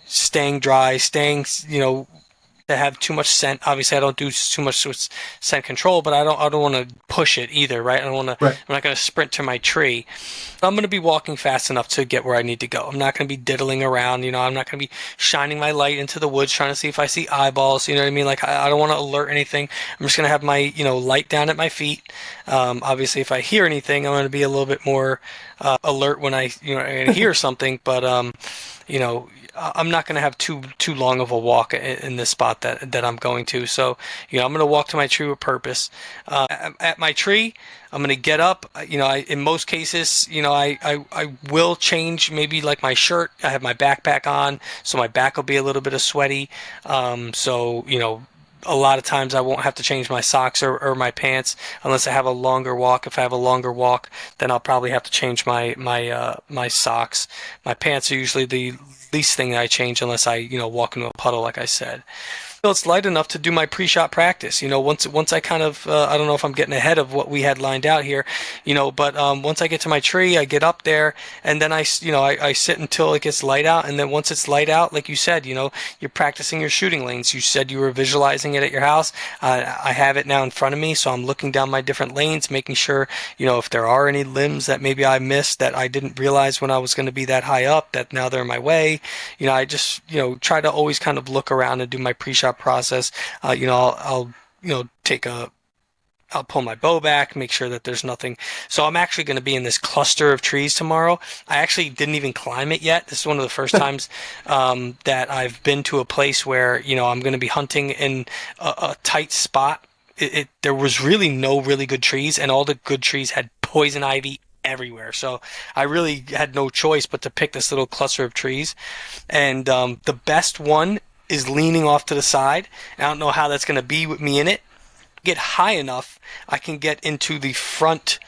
staying dry, to have too much scent. Obviously, I don't do too much with scent control, but I don't want to push it either, right? I don't want to. Right. I'm not going to sprint to my tree. I'm going to be walking fast enough to get where I need to go. I'm not going to be diddling around. I'm not going to be shining my light into the woods trying to see if I see eyeballs. You know what I mean? Like I don't want to alert anything. I'm just going to have my light down at my feet. Obviously, if I hear anything, I'm going to be a little bit more alert when I hear something. But you know, I'm not going to have too long of a walk in this spot that I'm going to. So, I'm going to walk to my tree with purpose. At my tree, I'm going to get up. In most cases, I will change maybe like my shirt. I have my backpack on, so my back will be a little bit of sweaty. A lot of times I won't have to change my socks or my pants unless I have a longer walk. If I have a longer walk, then I'll probably have to change my socks. My pants are usually the least thing that I change unless I walk into a puddle, like I said. So it's light enough to do my pre-shot practice. Once I kind of I don't know if I'm getting ahead of what we had lined out here, but once I get to my tree, I get up there, and then I sit until it gets light out, and then once it's light out, like you said, you're practicing your shooting lanes. You said you were visualizing it at your house. I have it now in front of me, so I'm looking down my different lanes, making sure if there are any limbs that maybe I missed that I didn't realize when I was going to be that high up that now they're in my way. I just try to always kind of look around and do my pre-shot process. I'll take a I'll pull my bow back, make sure that there's nothing. So I'm actually going to be in this cluster of trees tomorrow. I actually didn't even climb it yet. This is one of the first times that I've been to a place where I'm going to be hunting in a tight spot. There was really no really good trees, and all the good trees had poison ivy everywhere. So I really had no choice but to pick this little cluster of trees. And the best one is leaning off to the side. I don't know how that's going to be with me in it. Get high enough, I can get into the front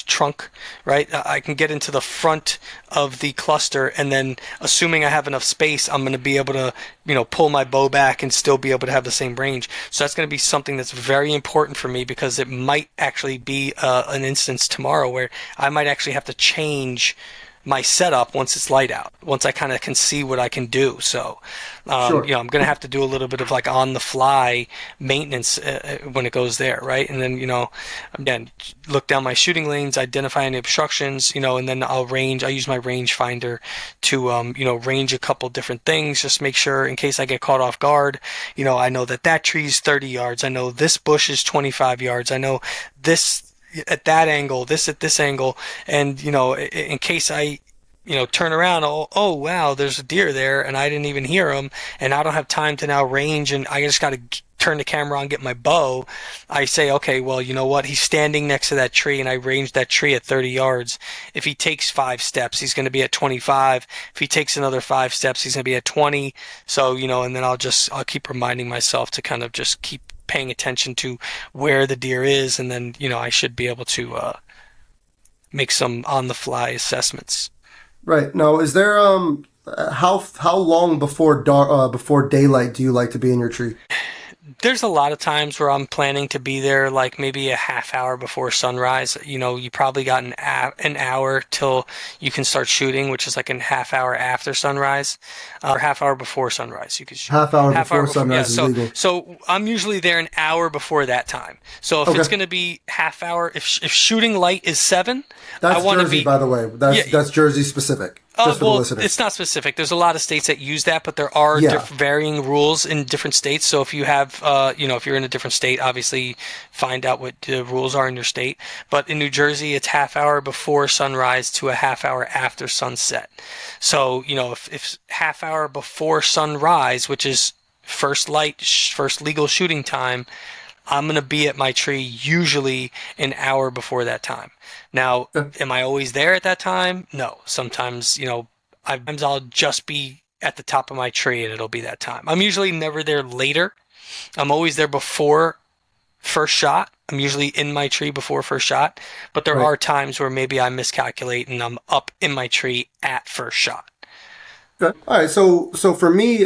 trunk, right? I can get into the front of the cluster, and then assuming I have enough space, I'm going to be able to, pull my bow back and still be able to have the same range. So that's going to be something that's very important for me, because it might actually be an instance tomorrow where I might actually have to change my setup once it's light out, once I kind of can see what I can do. So, Sure. I'm going to have to do a little bit of like on the fly maintenance when it goes there, right? And then, again, look down my shooting lanes, identify any obstructions, and then I use my range finder to, range a couple different things, just make sure in case I get caught off guard, I know that tree's 30 yards. I know this bush is 25 yards. I know this at that angle, this at this angle, and in case I turn around, oh wow, there's a deer there, and I didn't even hear him, and I don't have time to now range, and I just got to turn the camera on, get my bow. I say, okay, well, you know what? He's standing next to that tree, and I range that tree at 30 yards. If he takes 5 steps, he's going to be at 25. If he takes another 5 steps, he's going to be at 20. So, and then I'll keep reminding myself to kind of just keep paying attention to where the deer is, and then I should be able to make some on the fly assessments. Right. Now, is there how long before before daylight do you like to be in your tree? There's a lot of times where I'm planning to be there like maybe a half hour before sunrise. You probably got an hour till you can start shooting, which is like a half hour after sunrise, or half hour before sunrise. You could shoot Half hour half hour before before. Yeah, sunrise is so legal. so I'm usually there an hour before that time. So if it's Okay. going to be half hour, if shooting light is 7, I That's want to Jersey, be. by the way. Yeah. That's Jersey specific, just for the Well, listeners. it's not specific. There's a lot of states that use that, but there are Yeah. varying rules in different states. So if you have, if you're in a different state, obviously find out what the rules are in your state. But in New Jersey, it's half hour before sunrise to a half hour after sunset. So, if half hour before sunrise, which is first light, first legal shooting time, I'm going to be at my tree usually an hour before that time. Now, Okay. am I always there at that time? No. Sometimes, sometimes I'll just be at the top of my tree and it'll be that time. I'm usually never there later. I'm always there before first shot. I'm usually in my tree before first shot, but there Right. are times where maybe I miscalculate and I'm up in my tree at first shot. Okay. All right. So for me,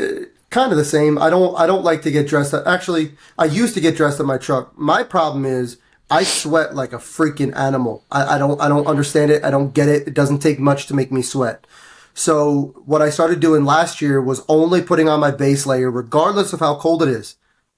kind of the same. I don't like to get dressed. Actually, I used to get dressed in my truck. My problem is I sweat like a freaking animal. I don't understand it. I don't get it. It doesn't take much to make me sweat. So what I started doing last year was only putting on my base layer, regardless of how cold it is.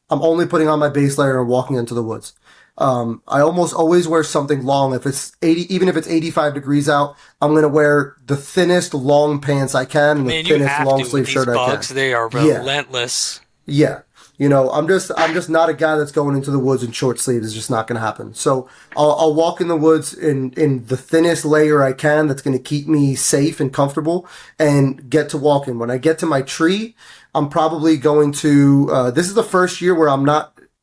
I'm only putting on my base layer and walking into the woods. I almost always wear something long. If it's 80, even if it's 85 degrees out, I'm going to wear the thinnest long pants I can and the Man, you thinnest have long to with sleeve these shirt I can. bugs. They are Yeah. relentless. Yeah. I'm just not a guy that's going into the woods in short sleeves. It's just not going to happen. So I'll walk in the woods in the thinnest layer I can that's going to keep me safe and comfortable and get to walking. When I get to my tree, I'm probably going to, this is the first year where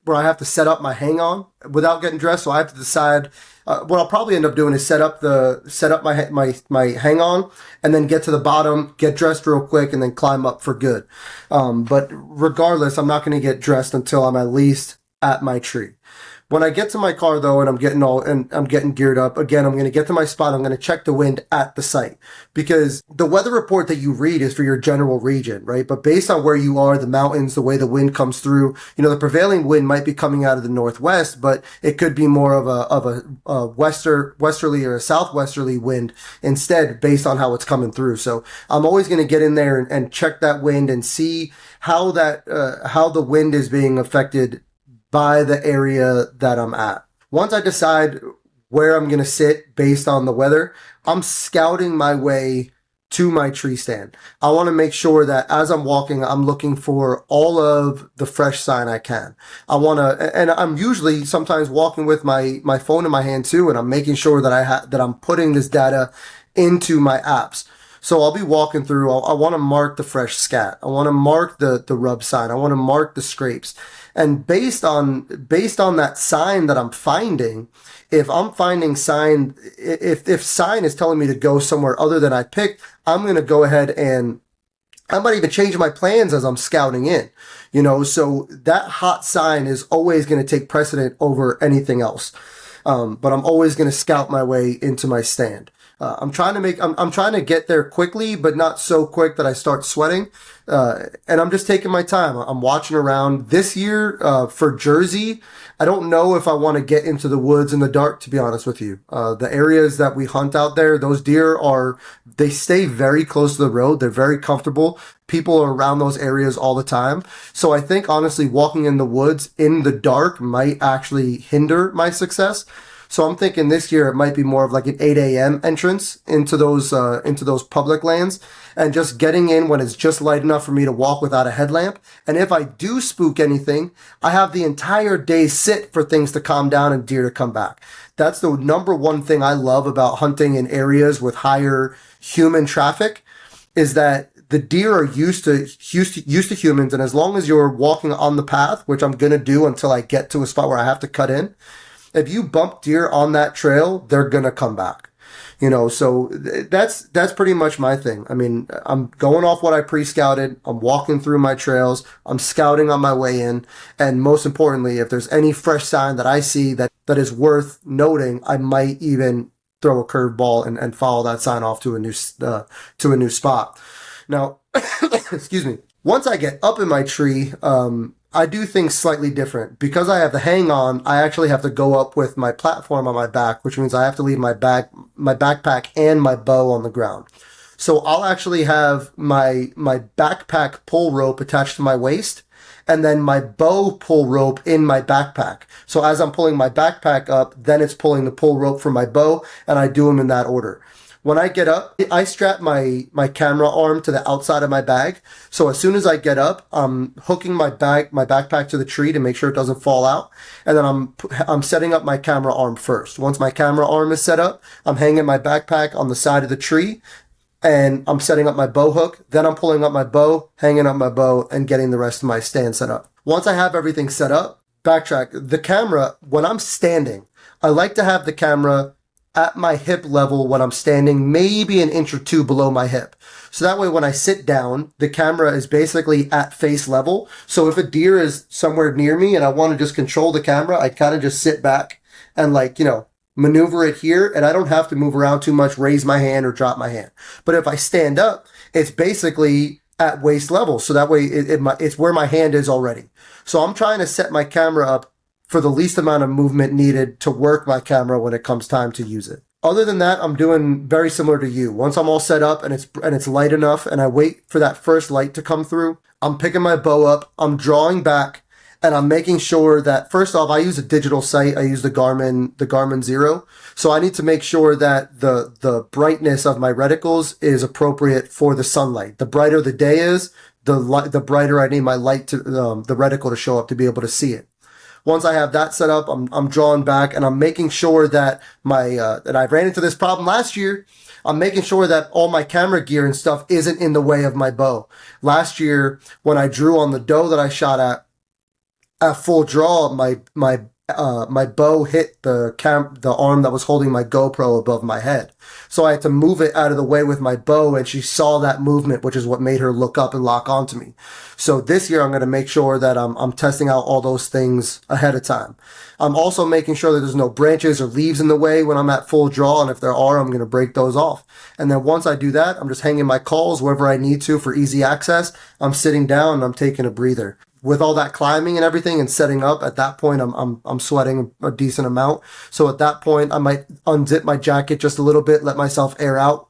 where I have to set up my hang on without getting dressed. So I have to decide, what I'll probably end up doing is set up my hang on and then get to the bottom, get dressed real quick and then climb up for good. But regardless, I'm not going to get dressed until I'm at least at my tree. When I get to my car though, and I'm getting geared up, again, I'm going to get to my spot. I'm going to check the wind at the site because the weather report that you read is for your general region, right? But based on where you are, the mountains, the way the wind comes through, the prevailing wind might be coming out of the northwest, but it could be more of a westerly or a southwesterly wind instead based on how it's coming through. So I'm always going to get in there and check that wind and see how how the wind is being affected by the area that I'm at. Once I decide where I'm going to sit based on the weather, I'm scouting my way to my tree stand. I want to make sure that as I'm walking, I'm looking for all of the fresh sign I can. And I'm usually sometimes walking with my phone in my hand too, and I'm making sure that I'm putting this data into my apps. So I'll be walking through. I want to mark the fresh scat. I want to mark the rub sign. I want to mark the scrapes. And based on that sign that I'm finding, if I'm finding sign, if sign is telling me to go somewhere other than I picked, I'm going to go ahead and I might even change my plans as I'm scouting in, so that hot sign is always going to take precedent over anything else. But I'm always going to scout my way into my stand. I'm trying to get there quickly, but not so quick that I start sweating. And I'm just taking my time. I'm watching around this year, for Jersey. I don't know if I want to get into the woods in the dark, to be honest with you. The areas that we hunt out there, those deer they stay very close to the road. They're very comfortable. People are around those areas all the time. So I think honestly, walking in the woods in the dark might actually hinder my success. So I'm thinking this year it might be more of like an 8 a.m. entrance into those public lands and just getting in when it's just light enough for me to walk without a headlamp. And if I do spook anything, I have the entire day sit for things to calm down and deer to come back. That's the number one thing I love about hunting in areas with higher human traffic is that the deer are used to humans. And as long as you're walking on the path, which I'm going to do until I get to a spot where I have to cut in, if you bump deer on that trail, they're going to come back. So that's pretty much my thing. I mean, I'm going off what I pre-scouted. I'm walking through my trails. I'm scouting on my way in, and most importantly, if there's any fresh sign that I see that is worth noting, I might even throw a curveball and follow that sign off to a new spot. Now, excuse me. Once I get up in my tree, I do things slightly different. Because I have the hang on, I actually have to go up with my platform on my back, which means I have to leave my backpack and my bow on the ground. So I'll actually have my backpack pull rope attached to my waist and then my bow pull rope in my backpack. So as I'm pulling my backpack up, then it's pulling the pull rope for my bow, and I do them in that order. When I get up, I strap my camera arm to the outside of my bag. So as soon as I get up, I'm hooking my backpack to the tree to make sure it doesn't fall out. And then I'm setting up my camera arm first. Once my camera arm is set up, I'm hanging my backpack on the side of the tree and I'm setting up my bow hook. Then I'm pulling up my bow, hanging up my bow, and getting the rest of my stand set up. Once I have everything set up, backtrack. The camera, when I'm standing, I like to have the camera at my hip level when I'm standing, maybe an inch or two below my hip. So that way when I sit down, the camera is basically at face level. So if a deer is somewhere near me and I want to just control the camera, I kind of just sit back and maneuver it here, and I don't have to move around too much, raise my hand or drop my hand. But if I stand up, it's basically at waist level. So that way it's where my hand is already. So I'm trying to set my camera up for the least amount of movement needed to work my camera when it comes time to use it. Other than that, I'm doing very similar to you. Once I'm all set up and it's light enough and I wait for that first light to come through, I'm picking my bow up, I'm drawing back, and I'm making sure that first off, I use a digital sight. I use the Garmin Zero. So I need to make sure that the brightness of my reticles is appropriate for the sunlight. The brighter the day is, the brighter I need my light to the reticle to show up to be able to see it. Once I have that set up, I'm drawing back and I'm making sure that that I ran into this problem last year. I'm making sure that all my camera gear and stuff isn't in the way of my bow. Last year, when I drew on the doe that I shot at full draw, my bow hit the arm that was holding my GoPro above my head. So I had to move it out of the way with my bow, and she saw that movement, which is what made her look up and lock onto me. So this year I'm going to make sure that I'm testing out all those things ahead of time. I'm also making sure that there's no branches or leaves in the way when I'm at full draw, and if there are, I'm going to break those off. And then once I do that, I'm just hanging my calls wherever I need to for easy access. I'm sitting down and I'm taking a breather. With all that climbing and everything and setting up, at that point I'm sweating a decent amount. So at that point I might unzip my jacket just a little bit, let myself air out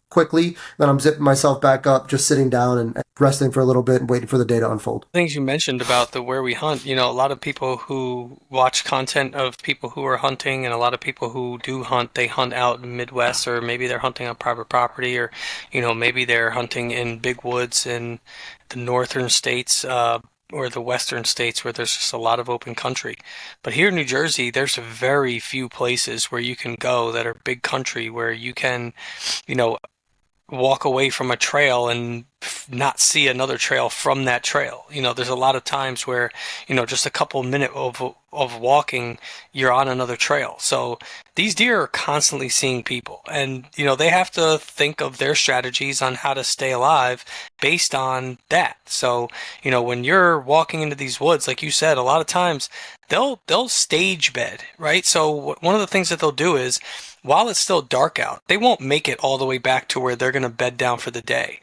quickly. Then I'm zipping myself back up, just sitting down and resting for a little bit and waiting for the day to unfold. Things you mentioned about the where we hunt, a lot of people who watch content of people who are hunting and a lot of people who do hunt, they hunt out in the Midwest, or maybe they're hunting on private property, or maybe they're hunting in big woods in the northern states, or the western states where there's just a lot of open country. But here in New Jersey, there's very few places where you can go that are big country where you can, you know, walk away from a trail and not see another trail from that trail. There's a lot of times where, just a couple minute of walking, you're on another trail. So these deer are constantly seeing people, and they have to think of their strategies on how to stay alive based on that. So, when you're walking into these woods, like you said, a lot of times they'll stage bed, right? So one of the things that they'll do is, while it's still dark out, they won't make it all the way back to where they're going to bed down for the day.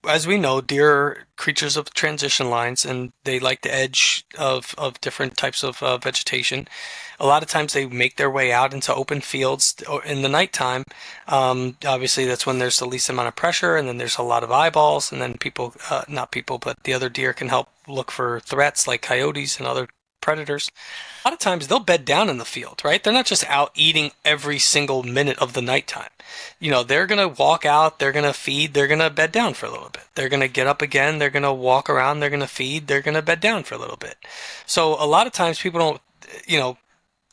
As we know, deer are creatures of transition lines, and they like the edge of different types of vegetation. A lot of times they make their way out into open fields in the nighttime. Obviously, that's when there's the least amount of pressure, and then there's a lot of eyeballs, and then people, not people, but the other deer can help look for threats like coyotes and other predators. A lot of times they'll bed down in the field, right? They're not just out eating every single minute of the nighttime. They're going to walk out, they're going to feed, they're going to bed down for a little bit. They're going to get up again, they're going to walk around, they're going to feed, they're going to bed down for a little bit. So a lot of times people don't,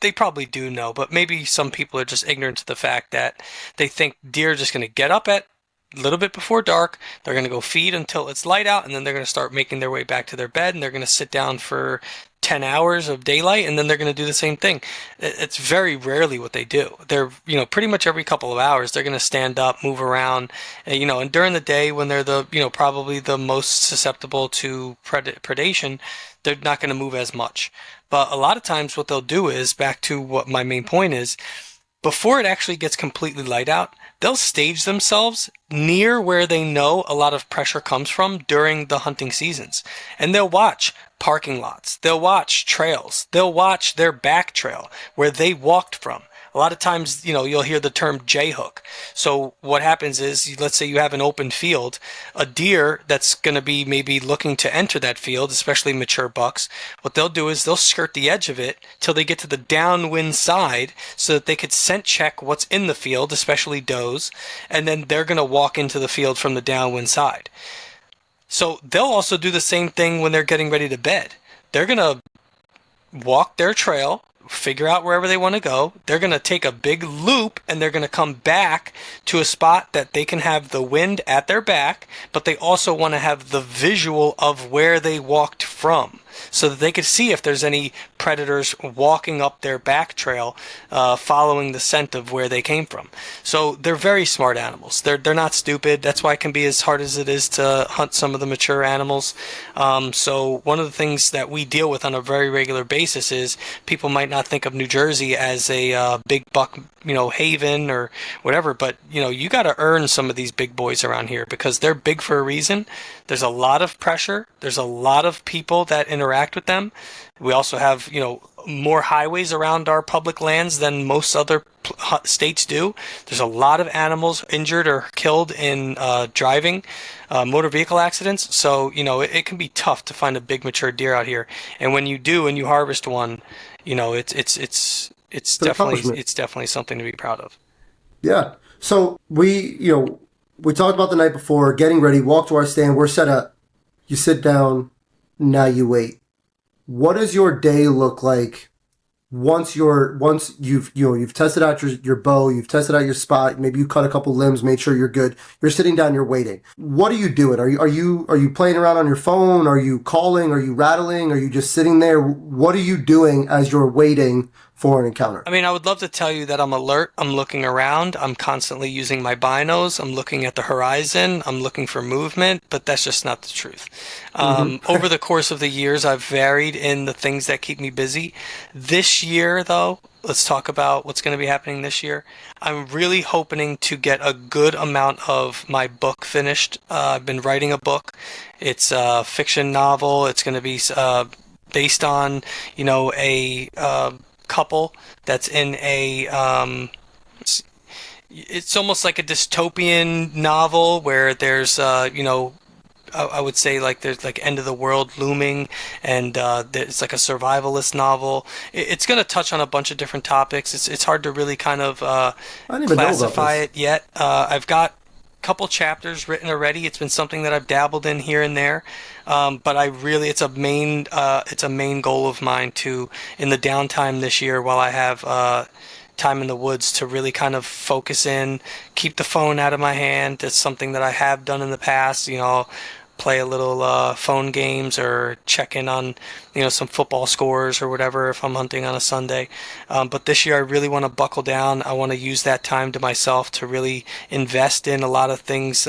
they probably do know, but maybe some people are just ignorant to the fact that they think deer are just going to get up at a little bit before dark. They're going to go feed until it's light out, and then they're going to start making their way back to their bed, and they're going to sit down for 10 hours of daylight, and then they're going to do the same thing. It's very rarely what they do. They're, pretty much every couple of hours, they're going to stand up, move around, and during the day when they're probably the most susceptible to predation, they're not going to move as much. But a lot of times what they'll do is, back to what my main point is, before it actually gets completely light out, they'll stage themselves near where they know a lot of pressure comes from during the hunting seasons. And they'll watch parking lots, they'll watch trails, they'll watch their back trail where they walked from. A lot of times, you'll hear the term J hook. So what happens is, let's say you have an open field, a deer that's going to be maybe looking to enter that field, especially mature bucks, what they'll do is they'll skirt the edge of it till they get to the downwind side so that they could scent check what's in the field, especially does, and then they're going to walk into the field from the downwind side. So they'll also do the same thing when they're getting ready to bed. They're going to walk their trail, figure out wherever they want to go. They're going to take a big loop and they're going to come back to a spot that they can have the wind at their back, but they also want to have the visual of where they walked from so that they could see if there's any predators walking up their back trail, following the scent of where they came from. So they're very smart animals. They're not stupid. That's why it can be as hard as it is to hunt some of the mature animals. So one of the things that we deal with on a very regular basis is people might not think of New Jersey as a big buck, haven or whatever, but you got to earn some of these big boys around here because they're big for a reason. There's a lot of pressure. There's a lot of people that interact with them. We also have, more highways around our public lands than most other states do. There's a lot of animals injured or killed in driving motor vehicle accidents. So, it can be tough to find a big mature deer out here. And when you do and you harvest one, it's It's an accomplishment. definitely something to be proud of. Yeah. So we talked about the night before, getting ready, walk to our stand, we're set up. You sit down, now you wait. What does your day look like once you've tested out your bow, you've tested out your spot, maybe you cut a couple limbs, made sure you're good. You're sitting down, you're waiting. What are you doing? Are you playing around on your phone? Are you calling? Are you rattling? Are you just sitting there? What are you doing as you're waiting for an encounter? I mean, I would love to tell you that I'm alert. I'm looking around. I'm constantly using my binos. I'm looking at the horizon. I'm looking for movement, but that's just not the truth. Over the course of the years, I've varied in the things that keep me busy. This year, though, let's talk about what's going to be happening this year. I'm really hoping to get a good amount of my book finished. I've been writing a book. It's a fiction novel. It's going to be based on, a couple that's in a it's almost like a dystopian novel where there's I would say like there's like end of the world looming, and it's like a survivalist novel. It's going to touch on a bunch of different topics. It's hard to really kind of I didn't even know about classify this. it yet. I've got a couple chapters written already. It's been something that I've dabbled in here and there, but I really it's a main goal of mine to, in the downtime this year while I have time in the woods, to really kind of focus in, keep the phone out of my hand. It's something that I have done in the past. I'll play a little phone games or check in on some football scores or whatever if I'm hunting on a Sunday. But this year I really want to buckle down. I want to use that time to myself to really invest in a lot of things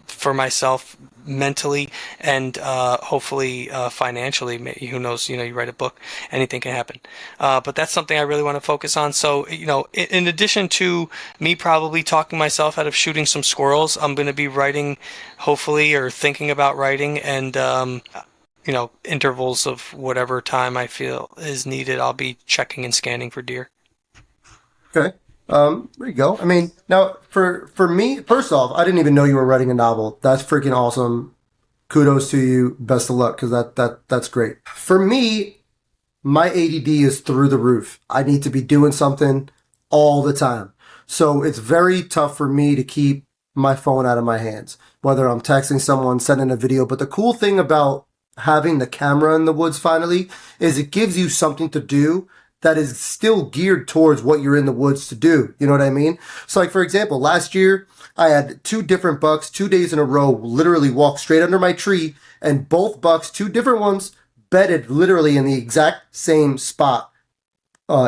for myself mentally and hopefully financially. Who knows? You write a book, anything can happen. But that's something I really want to focus on. So, in addition to me probably talking myself out of shooting some squirrels, I'm going to be writing, hopefully, or thinking about writing, and intervals of whatever time I feel is needed, I'll be checking and scanning for deer. Okay. There you go. I mean, now for me, first off, I didn't even know you were writing a novel. That's freaking awesome. Kudos to you. Best of luck, because that's great. For me, my ADD is through the roof. I need to be doing something all the time. So it's very tough for me to keep my phone out of my hands, whether I'm texting someone, sending a video. But the cool thing about having the camera in the woods finally is it gives you something to do that is still geared towards what you're in the woods to do. You know what I mean? So like, for example, last year I had two different bucks, 2 days in a row, literally walk straight under my tree, and both bucks, two different ones, bedded literally in the exact same spot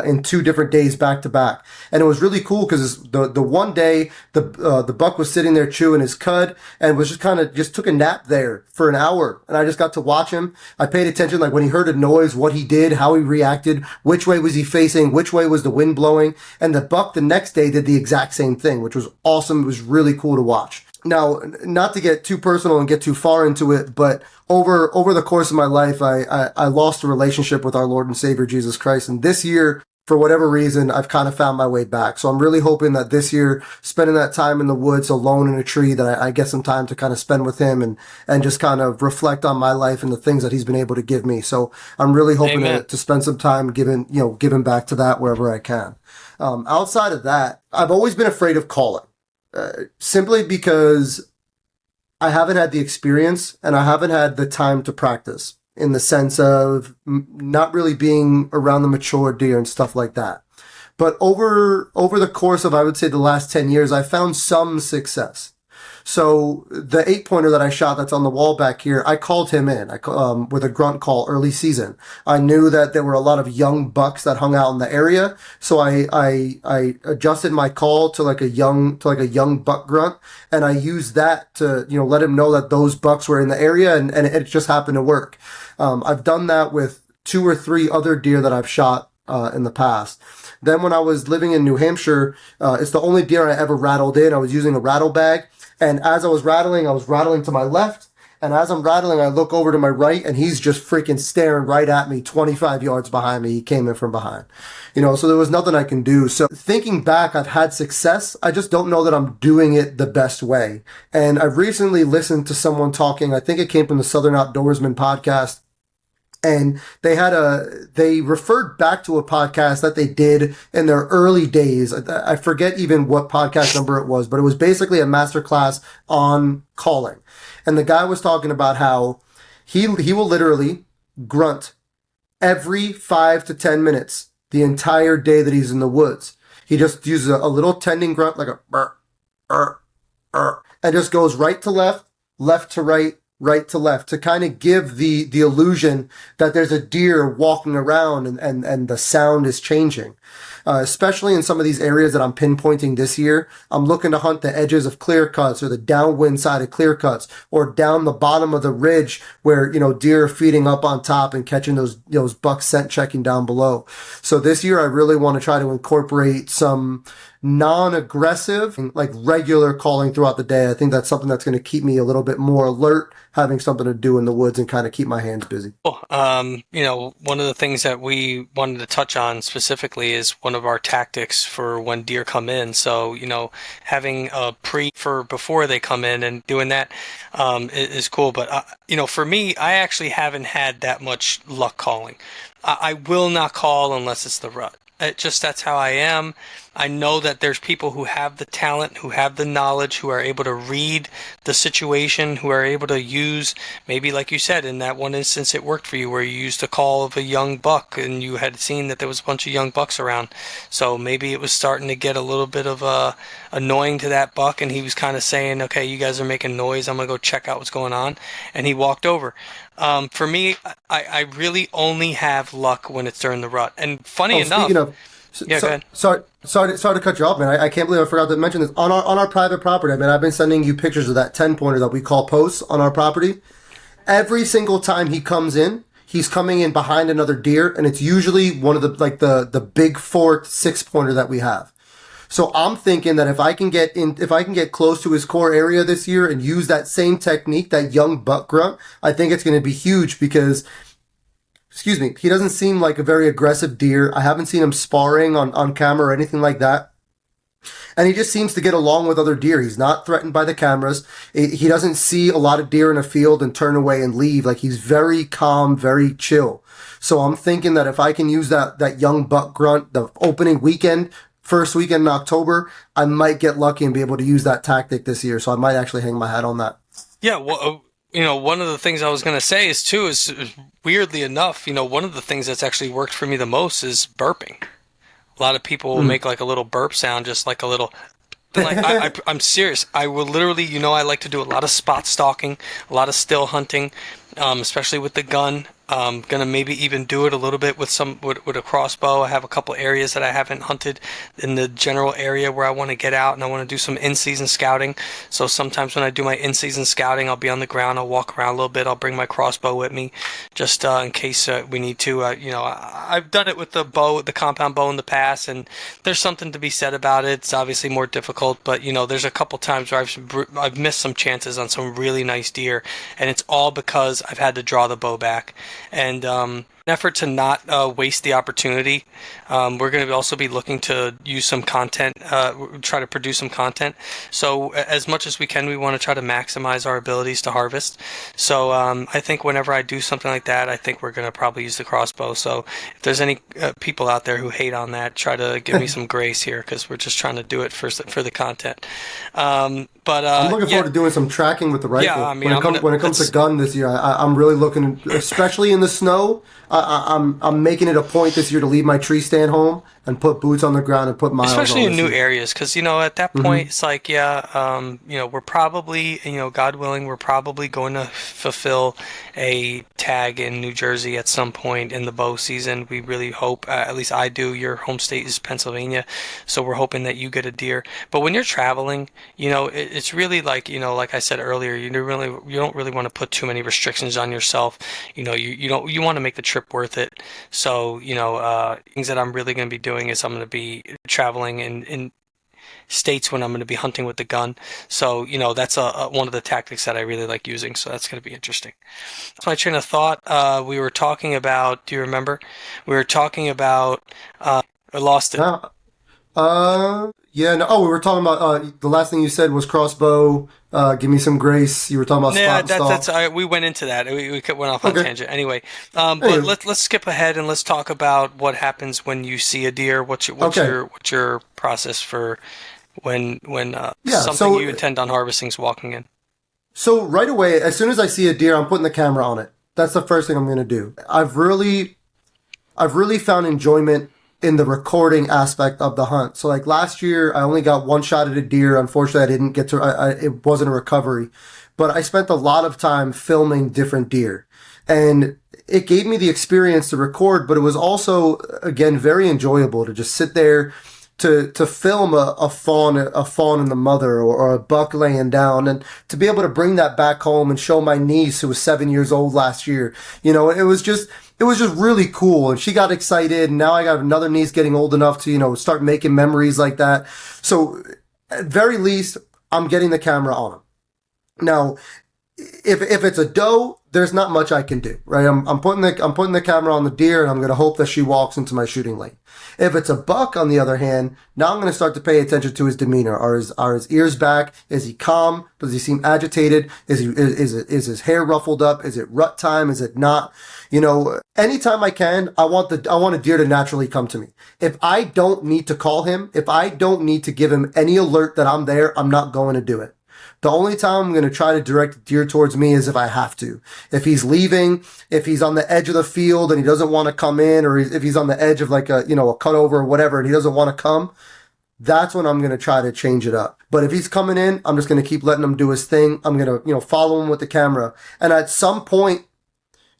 in 2 different days back to back, and it was really cool because the one day the buck was sitting there chewing his cud and was just kind of just took a nap there for an hour, and I just got to watch him. I paid attention, like when he heard a noise, what he did, how he reacted, which way was he facing, which way was the wind blowing, and the buck the next day did the exact same thing, which was awesome. It was really cool to watch. Now, not to get too personal and get too far into it, but over the course of my life, I lost a relationship with our Lord and Savior Jesus Christ. And this year, for whatever reason, I've kind of found my way back. So I'm really hoping that this year, spending that time in the woods alone in a tree, that I get some time to kind of spend with him and just kind of reflect on my life and the things that he's been able to give me. So I'm really hoping Amen. to spend some time giving back to that wherever I can. Outside of that, I've always been afraid of calling. Simply because I haven't had the experience and I haven't had the time to practice in the sense of not really being around the mature deer and stuff like that. But over the course of, I would say, the last 10 years, I found some success. So the 8-pointer that I shot that's on the wall back here, I called him in with a grunt call early season. I knew that there were a lot of young bucks that hung out in the area, so I adjusted my call to like a young buck grunt, and I used that to let him know that those bucks were in the area, and it just happened to work. I've done that with 2 or 3 other deer that I've shot in the past. Then when I was living in New Hampshire, it's the only deer I ever rattled in. I was using a rattle bag. And as I was rattling to my left. And as I'm rattling, I look over to my right, and he's just freaking staring right at me, 25 yards behind me. He came in from behind. So there was nothing I can do. So thinking back, I've had success. I just don't know that I'm doing it the best way. And I've recently listened to someone talking, I think it came from the Southern Outdoorsman podcast, and they referred back to a podcast that they did in their early days. I forget even what podcast number it was, but it was basically a masterclass on calling. And the guy was talking about how he will literally grunt every 5 to 10 minutes the entire day that he's in the woods. He just uses a little tending grunt, like a burr, burr, burr, and just goes right to left, left to right to left, to kind of give the illusion that there's a deer walking around and the sound is changing. Especially in some of these areas that I'm pinpointing this year, I'm looking to hunt the edges of clear cuts or the downwind side of clear cuts or down the bottom of the ridge where, deer are feeding up on top and catching those bucks scent checking down below. So this year I really want to try to incorporate some non-aggressive, like regular calling throughout the day. I think that's something that's going to keep me a little bit more alert, having something to do in the woods and kind of keep my hands busy. One of the things that we wanted to touch on specifically is one of our tactics for when deer come in. So, having a pre for before they come in and doing that is cool. But, for me, I actually haven't had that much luck calling. I will not call unless it's the rut. That's how I am. I know that there's people who have the talent, who have the knowledge, who are able to read the situation, who are able to use, maybe like you said, in that one instance it worked for you where you used a call of a young buck and you had seen that there was a bunch of young bucks around. So maybe it was starting to get a little bit of annoying to that buck, and he was kind of saying, okay, you guys are making noise. I'm going to go check out what's going on. And he walked over. For me, I really only have luck when it's during the rut. And funny Oh, speaking enough, of, yeah, go ahead. sorry to cut you off, man. I can't believe I forgot to mention this. On our private property, I mean, I've been sending you pictures of that 10-pointer that we call posts on our property. Every single time he comes in, he's coming in behind another deer, and it's usually one of the big 4 6-pointer that we have. So I'm thinking that if I can get close to his core area this year and use that same technique, that young buck grunt, I think it's going to be huge because, excuse me, he doesn't seem like a very aggressive deer. I haven't seen him sparring on camera or anything like that. And he just seems to get along with other deer. He's not threatened by the cameras. He doesn't see a lot of deer in a field and turn away and leave. Like, he's very calm, very chill. So I'm thinking that if I can use that young buck grunt, the opening weekend, first weekend in October, I might get lucky and be able to use that tactic this year. So I might actually hang my hat on that. Yeah, well, one of the things I was going to say is weirdly enough, one of the things that's actually worked for me the most is burping. A lot of people will make like a little burp sound, just like a little. Like I'm serious. I will literally, I like to do a lot of spot stalking, a lot of still hunting, especially with the gun. Gonna maybe even do it a little bit with with a crossbow. I have a couple areas that I haven't hunted in the general area where I want to get out, and I want to do some in-season scouting. So sometimes when I do my in-season scouting, I'll be on the ground. I'll walk around a little bit. I'll bring my crossbow with me, just in case we need to. I've done it with the bow, the compound bow in the past, and there's something to be said about it. It's obviously more difficult, but there's a couple times where I've missed some chances on some really nice deer, and it's all because I've had to draw the bow back. And in an effort to not waste the opportunity, we're going to also be looking to use some content, try to produce some content. So as much as we can, we want to try to maximize our abilities to harvest. So I think whenever I do something like that, I think we're going to probably use the crossbow. So if there's any people out there who hate on that, try to give me some grace here because we're just trying to do it for the content. But I'm looking yeah, forward to doing some tracking with the yeah. I rifle. mean, I'm gonna. When it comes to gun this year, I'm really looking, especially in the snow. I'm making it a point this year to leave my tree stand home and put boots on the ground and put miles Especially on in this new year. areas, because at that point it's like, yeah, we're probably, God willing, we're probably going to fulfill a tag in New Jersey at some point in the bow season. We really hope, at least I do. Your home state is Pennsylvania, so we're hoping that you get a deer. But when you're traveling, it's really like, like I said earlier, you don't really want to put too many restrictions on yourself. You want to make the trip worth it. So, things that I'm really going to be doing is I'm going to be traveling in states when I'm going to be hunting with the gun. So, that's one of the tactics that I really like using. So that's going to be interesting. That's my train of thought. We were talking about, do you remember? We were talking about, I lost it. Now, yeah, no. Oh, we were talking about the last thing you said was crossbow. Give me some grace. You were talking about spot Yeah, and that's stalk. we went into that. We went off on a Okay. tangent. Anyway, but Anyway, let's skip ahead and let's talk about what happens when you see a deer. okay. What's your process for when Yeah. something you intend on harvesting is walking in? So right away, as soon as I see a deer, I'm putting the camera on it. That's the first thing I'm going to do. I've really found enjoyment in the recording aspect of the hunt. So like last year, I only got one shot at a deer. Unfortunately, I didn't get to. It wasn't a recovery, but I spent a lot of time filming different deer, and it gave me the experience to record. But it was also again very enjoyable to just sit there to film a fawn and the mother, or a buck laying down, and to be able to bring that back home and show my niece who was 7 years old last year. It was just really cool, and she got excited, and now I got another niece getting old enough to start making memories like that. So at very least, I'm getting the camera on them. Now, if it's a doe, there's not much I can do, right? I'm putting the camera on the deer, and I'm going to hope that she walks into my shooting lane. If it's a buck, on the other hand, now I'm going to start to pay attention to his demeanor. Are his ears back? Is he calm? Does he seem agitated? Is his hair ruffled up? Is it rut time? Is it not? Anytime I can, I want a deer to naturally come to me. If I don't need to call him, if I don't need to give him any alert that I'm there, I'm not going to do it. The only time I'm going to try to direct the deer towards me is if I have to. If he's leaving, if he's on the edge of the field and he doesn't want to come in, or if he's on the edge of like a cutover or whatever and he doesn't want to come, that's when I'm going to try to change it up. But if he's coming in, I'm just going to keep letting him do his thing. I'm going to, follow him with the camera. And at some point,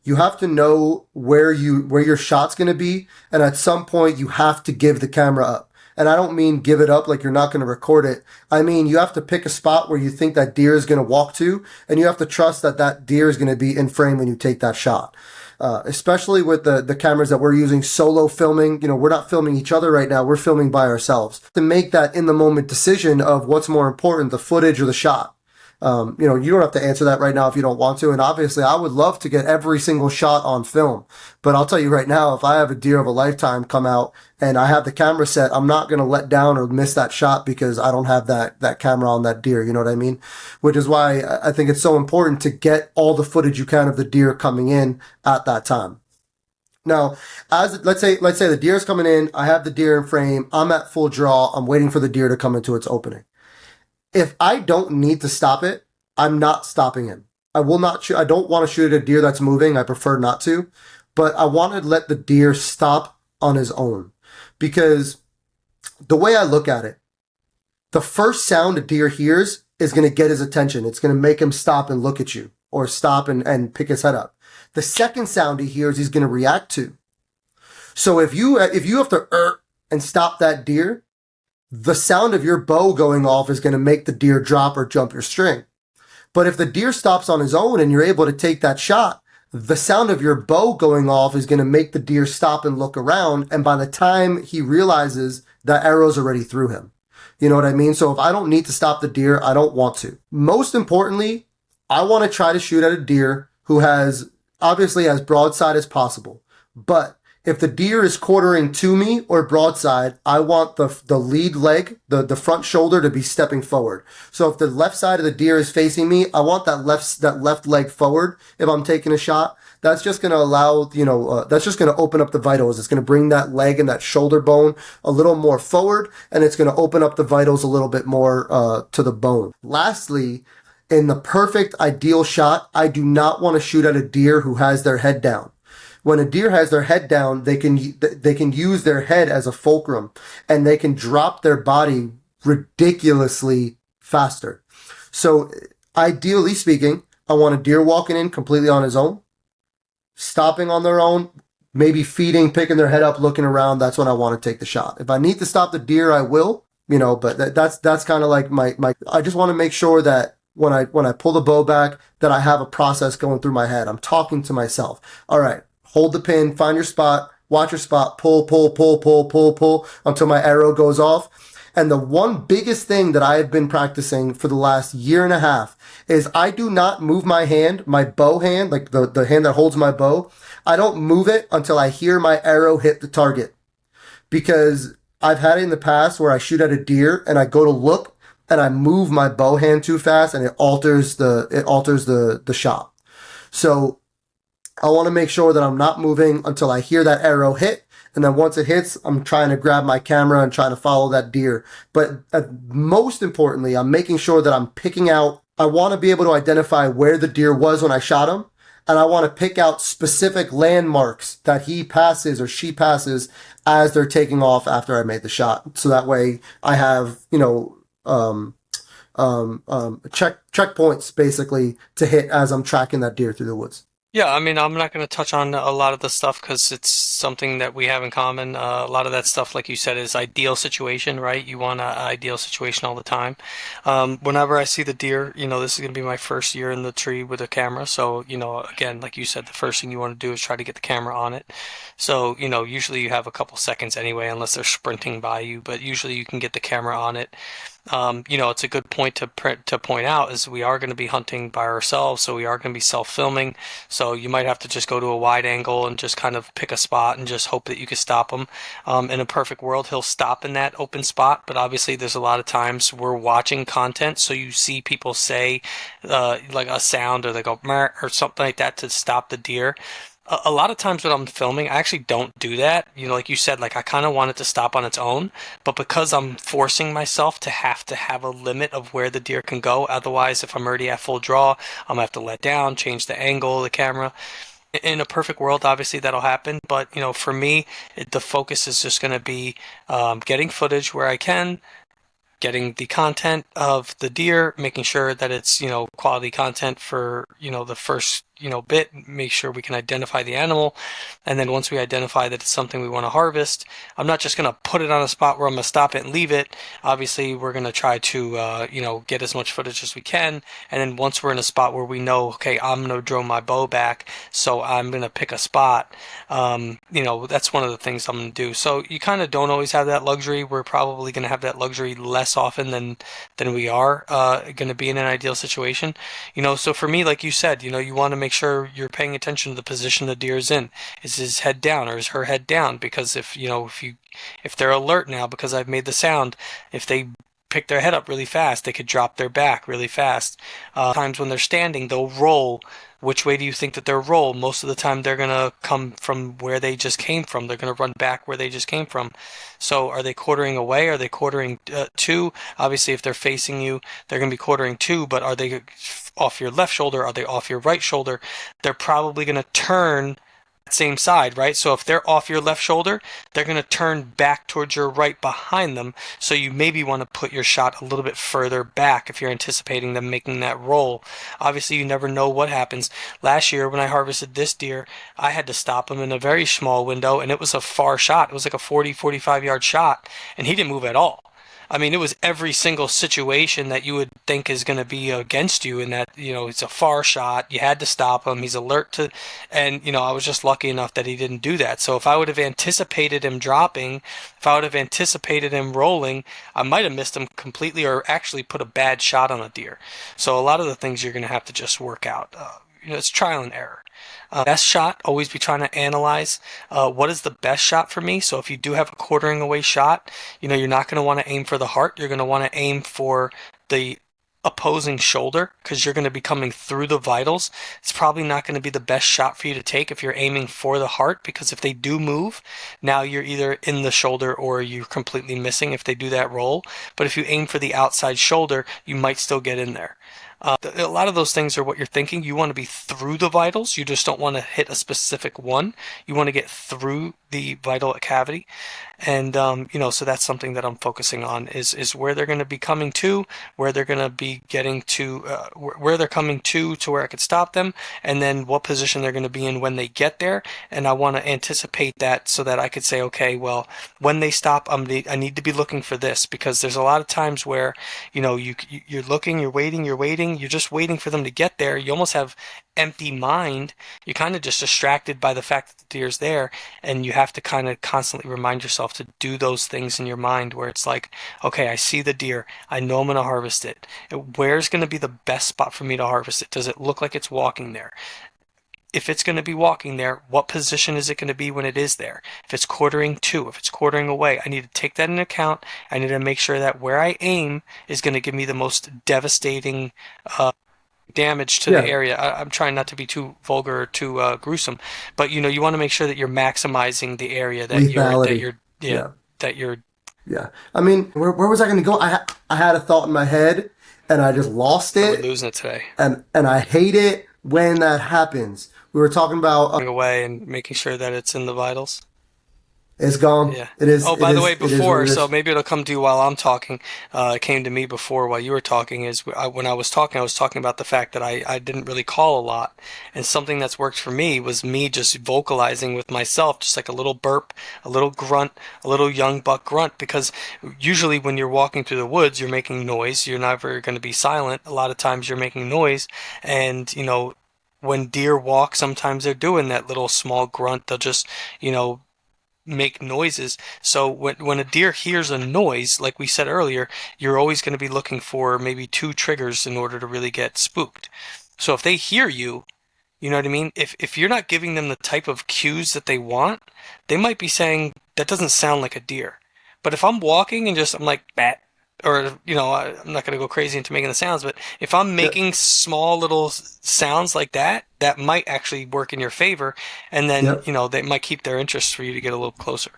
you have to know where your shot's going to be. And at some point, you have to give the camera up. And I don't mean give it up like you're not going to record it. I mean, you have to pick a spot where you think that deer is going to walk to, and you have to trust that that deer is going to be in frame when you take that shot. Especially with the cameras that we're using solo filming, we're not filming each other right now. We're filming by ourselves to make that in the moment decision of what's more important, the footage or the shot. You don't have to answer that right now if you don't want to. And obviously, I would love to get every single shot on film. But I'll tell you right now, if I have a deer of a lifetime come out and I have the camera set, I'm not going to let down or miss that shot because I don't have that camera on that deer. You know what I mean? Which is why I think it's so important to get all the footage you can of the deer coming in at that time. Now, let's say the deer's coming in, I have the deer in frame, I'm at full draw, I'm waiting for the deer to come into its opening. If I don't need to stop it, I'm not stopping him. I will not shoot. I don't want to shoot at a deer that's moving. I prefer not to, but I want to let the deer stop on his own, because the way I look at it, the first sound a deer hears is going to get his attention. It's going to make him stop and look at you. or stop and pick his head up. The second sound he hears, he's going to react to. So if you have to and stop that deer, the sound of your bow going off is going to make the deer drop or jump your string. But if the deer stops on his own and you're able to take that shot, the sound of your bow going off is going to make the deer stop and look around. And by the time he realizes, the arrow's already through him. You know what I mean? So if I don't need to stop the deer, I don't want to. Most importantly, I want to try to shoot at a deer who has obviously as broadside as possible. But if the deer is quartering to me or broadside, I want the lead leg, the front shoulder to be stepping forward. So if the left side of the deer is facing me, I want that left leg forward if I'm taking a shot. That's just going to allow, that's just going to open up the vitals. It's going to bring that leg and that shoulder bone a little more forward, and it's going to open up the vitals a little bit more to the bone. Lastly, in the perfect ideal shot, I do not want to shoot at a deer who has their head down. When a deer has their head down, they can use their head as a fulcrum, and they can drop their body ridiculously faster. So ideally speaking, I want a deer walking in completely on his own, stopping on their own, maybe feeding, picking their head up, looking around. That's when I want to take the shot. If I need to stop the deer, I will, but that's kind of like my, I just want to make sure that when I pull the bow back, that I have a process going through my head. I'm talking to myself. All right. Hold the pin, find your spot, watch your spot, pull, pull, pull, pull, pull, pull until my arrow goes off. And the one biggest thing that I have been practicing for the last year and a half is I do not move my hand, my bow hand, like the hand that holds my bow. I don't move it until I hear my arrow hit the target. Because I've had it in the past where I shoot at a deer and I go to look and I move my bow hand too fast and it alters the shot. So I want to make sure that I'm not moving until I hear that arrow hit. And then once it hits, I'm trying to grab my camera and trying to follow that deer. But most importantly, I'm making sure that I'm picking out, I want to be able to identify where the deer was when I shot him. And I want to pick out specific landmarks that he passes or she passes as they're taking off after I made the shot. So that way I have, checkpoints basically to hit as I'm tracking that deer through the woods. Yeah, I mean, I'm not going to touch on a lot of the stuff because it's something that we have in common. A lot of that stuff, like you said, is ideal situation, right? You want an ideal situation all the time. Whenever I see the deer, this is going to be my first year in the tree with a camera. So, again, like you said, the first thing you want to do is try to get the camera on it. So, usually you have a couple seconds anyway, unless they're sprinting by you, but usually you can get the camera on it. It's a good point to point out is we are going to be hunting by ourselves, so we are going to be self-filming. So you might have to just go to a wide angle and just kind of pick a spot and just hope that you can stop him. In a perfect world, he'll stop in that open spot, but obviously there's a lot of times we're watching content, so you see people say like a sound or they go "Mer," or something like that to stop the deer. A lot of times when I'm filming, I actually don't do that. Like you said, like I kind of want it to stop on its own, but because I'm forcing myself to have a limit of where the deer can go. Otherwise, if I'm already at full draw, I'm gonna have to let down, change the angle of the camera. In a perfect world, obviously that'll happen, but for me, the focus is just gonna be getting footage where I can, getting the content of the deer, making sure that it's, quality content for, the first, bit, make sure we can identify the animal. And then once we identify that it's something we want to harvest, I'm not just going to put it on a spot where I'm going to stop it and leave it. Obviously, we're going to try to, get as much footage as we can. And then once we're in a spot where we know, okay, I'm going to draw my bow back, so I'm going to pick a spot. That's one of the things I'm going to do. So you kind of don't always have that luxury. We're probably going to have that luxury less often than we are going to be in an ideal situation. So for me, like you said, you want to make sure you're paying attention to the position the deer's in. Is his head down or is her head down? Because if they're alert now because I've made the sound, if they pick their head up really fast, they could drop their back really fast. Times when they're standing, they'll roll. Which way do you think that they'll roll? Most of the time, they're gonna come from where they just came from. They're gonna run back where they just came from. So, are they quartering away? Are they quartering two? Obviously, if they're facing you, they're gonna be quartering two. But are they off your left shoulder? Are they off your right shoulder? They're probably gonna turn same side, right? So if they're off your left shoulder, they're going to turn back towards your right behind them. So you maybe want to put your shot a little bit further back if you're anticipating them making that roll. Obviously, you never know what happens. Last year, when I harvested this deer, I had to stop him in a very small window, and it was a far shot. It was like a 40, 45-yard shot, and he didn't move at all. I mean, it was every single situation that you would think is going to be against you, in that, it's a far shot. You had to stop him. He's alert to, and, I was just lucky enough that he didn't do that. So if I would have anticipated him dropping, if I would have anticipated him rolling, I might have missed him completely or actually put a bad shot on a deer. So a lot of the things you're going to have to just work out. It's trial and error. Best shot, always be trying to analyze what is the best shot for me. So if you do have a quartering away shot, you're not going to want to aim for the heart. You're going to want to aim for the opposing shoulder, because you're going to be coming through the vitals. It's probably not going to be the best shot for you to take if you're aiming for the heart, because if they do move, now you're either in the shoulder or you're completely missing if they do that roll. But if you aim for the outside shoulder, you might still get in there. A lot of those things are what you're thinking. You want to be through the vitals. You just don't want to hit a specific one. You want to get through the vital cavity. And, so that's something that I'm focusing on is where they're going to be coming to, where they're going to be getting to, where they're coming to where I could stop them, and then what position they're going to be in when they get there. And I want to anticipate that so that I could say, okay, well, when they stop, I need to be looking for this, because there's a lot of times where, you're looking, you're waiting, you're just waiting for them to get there. You almost have empty mind. You're kind of just distracted by the fact that the deer's there, and you have to kind of constantly remind yourself to do those things in your mind where it's like, okay, I see the deer. I know I'm going to harvest it. Where's going to be the best spot for me to harvest it? Does it look like it's walking there? If it's going to be walking there, what position is it going to be when it is there? If it's quartering to, if it's quartering away, I need to take that into account. I need to make sure that where I aim is going to give me the most devastating damage to the Yeah, area. I'm trying not to be too vulgar or too gruesome, but you want to make sure that you're maximizing the area lethality. Yeah, that you're yeah. I mean, where was I going to go? I had a thought in my head, and I just lost we're it, losing it today. and I hate it when that happens. We were talking about Going away and making sure that it's in the vitals. it's gone. Yeah. It is. Oh, It by the way, is. It is what before, it so is. maybe it'll come to you while I'm talking. It came to me before while you were talking. When I was talking about the fact that I didn't really call a lot. And something that's worked for me was me just vocalizing with myself, just like a little burp, a little grunt, a little young buck grunt. Because usually when you're walking through the woods, you're making noise. You're never going to be silent. A lot of times you're making noise. And, when deer walk, sometimes they're doing that little small grunt. They'll just, you know, make noises. So when a deer hears a noise, like we said earlier, you're always going to be looking for maybe two triggers in order to really get spooked. So if they hear you, you know what I mean? If you're not giving them the type of cues that they want, they might be saying that doesn't sound like a deer. But if I'm walking and I'm like bat, or I'm not gonna go crazy into making the sounds, but if I'm Yep. making small little sounds like that, that might actually work in your favor, and then Yep. they might keep their interest for you to get a little closer.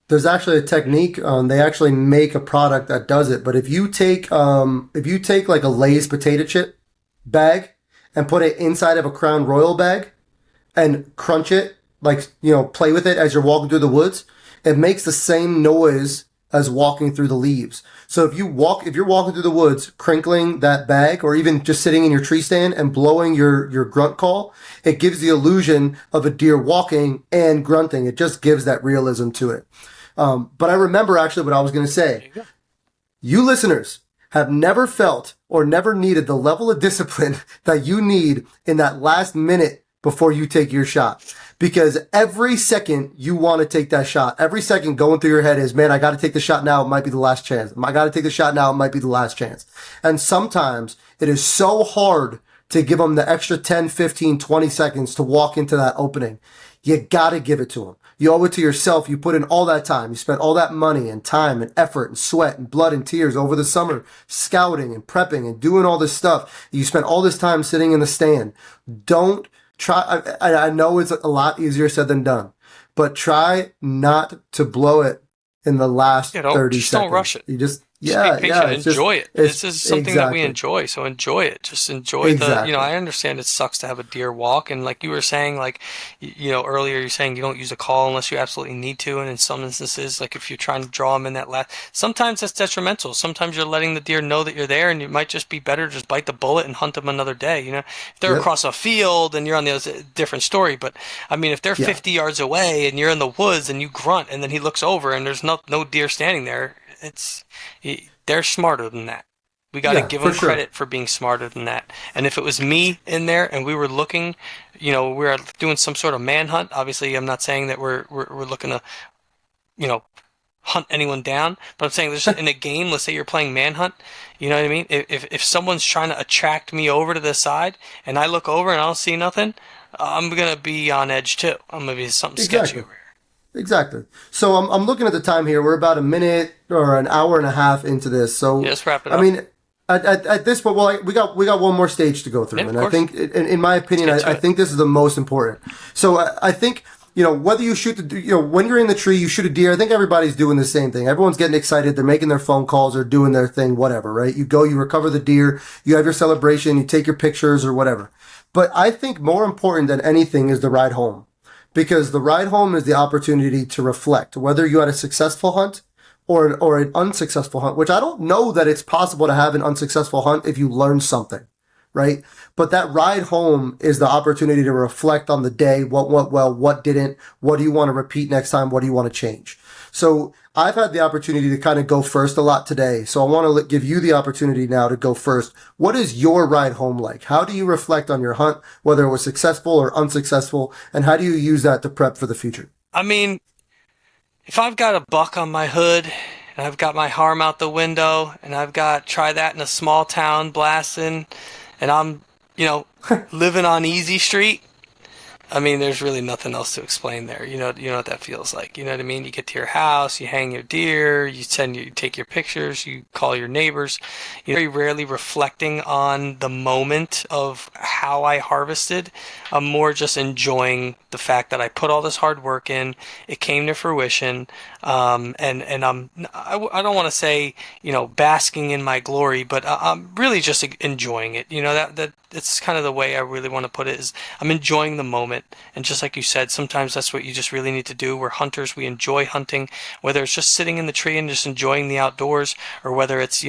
There's actually a technique. They actually make a product that does it. But if you take like a Lay's potato chip bag and put it inside of a Crown Royal bag and crunch it, like play with it as you're walking through the woods, it makes the same noise as walking through the leaves. So if you're walking through the woods, crinkling that bag, or even just sitting in your tree stand and blowing your grunt call, it gives the illusion of a deer walking and grunting. It just gives that realism to it. But I remember actually what I was going to There say. you go. You listeners have never felt or never needed the level of discipline that you need in that last minute before you take your shot. Because every second you want to take that shot, every second going through your head is, man, I got to take the shot now. It might be the last chance. I got to take the shot now. It might be the last chance. And sometimes it is so hard to give them the extra 10, 15, 20 seconds to walk into that opening. You got to give it to them. You owe it to yourself. You put in all that time. You spent all that money and time and effort and sweat and blood and tears over the summer scouting and prepping and doing all this stuff. You spent all this time sitting in the stand. Don't try. I know it's a lot easier said than done, but try not to blow it in the last Don't 30 just don't rush seconds. it. Just be Yeah, yeah. patient. It's just Enjoy it. it's This is something that we exactly, enjoy, so enjoy it. Just enjoy exactly. I understand it sucks to have a deer walk, and like you were saying, like, earlier you're saying you don't use a call unless you absolutely need to, and in some instances, like if you're trying to draw them in that last, sometimes that's detrimental. Sometimes you're letting the deer know that you're there, and it might just be better to just bite the bullet and hunt them another day. If they're Yep. across a field and you're on the other, different story. But I mean, if they're Yeah. 50 yards away and you're in the woods and you grunt, and then he looks over and there's no deer standing there, it's they're smarter than that. We got to Yeah, give for them sure. credit for being smarter than that. And if it was me in there and we were looking, we are doing some sort of manhunt. Obviously, I'm not saying that we're looking to, you know, hunt anyone down, but I'm saying there's in a game. Let's say you're playing manhunt. You know what I mean? If someone's trying to attract me over to the side and I look over and I don't see nothing, I'm gonna be on edge too. I'm gonna be something sketchy Exactly. over here. Exactly. So I'm looking at the time here. We're about a minute or an hour and a half into this. Yeah, So let's wrap it I up. mean, at this point, well, we got one more stage to go Yeah, through, of and I course. think, in my Let's opinion, get I to it. think this is the most important. So I think whether you shoot when you're in the tree, you shoot a deer. I think everybody's doing the same thing. Everyone's getting excited. They're making their phone calls. They're doing their thing. Whatever, right? You go, you recover the deer. You have your celebration. You take your pictures or whatever. But I think more important than anything is the ride home, because the ride home is the opportunity to reflect, whether you had a successful hunt or an unsuccessful hunt, which I don't know that it's possible to have an unsuccessful hunt if you learn something, right? But that ride home is the opportunity to reflect on the day. What went well, what didn't, what do you want to repeat next time, what do you want to change? So I've had the opportunity to kind of go first a lot today. So I want to give you the opportunity now to go first. What is your ride home like? How do you reflect on your hunt, whether it was successful or unsuccessful? And how do you use that to prep for the future? I mean, if I've got a buck on my hood and I've got my harm out the window and I've got try that in a small town blasting and I'm, you know, living on Easy Street, I mean, there's really nothing else to explain there. You know what that feels like. You know what I mean? You get to your house, you hang your deer, you take your pictures, you call your neighbors. Very rarely reflecting on the moment of how I harvested. I'm more just enjoying the fact that I put all this hard work in. It came to fruition, and I don't want to say basking in my glory, but I'm really just enjoying it. That it's kind of the way I really want to put it is I'm enjoying the moment. And just like you said, sometimes that's what you just really need to do. We're hunters. We enjoy hunting, whether it's just sitting in the tree and just enjoying the outdoors, or whether it's,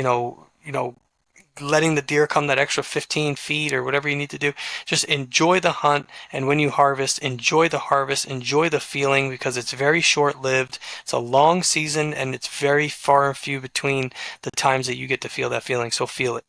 letting the deer come that extra 15 feet or whatever you need to do. Just enjoy the hunt. And when you harvest, enjoy the harvest, enjoy the feeling because it's very short lived. It's a long season and it's very far and few between the times that you get to feel that feeling. So feel it.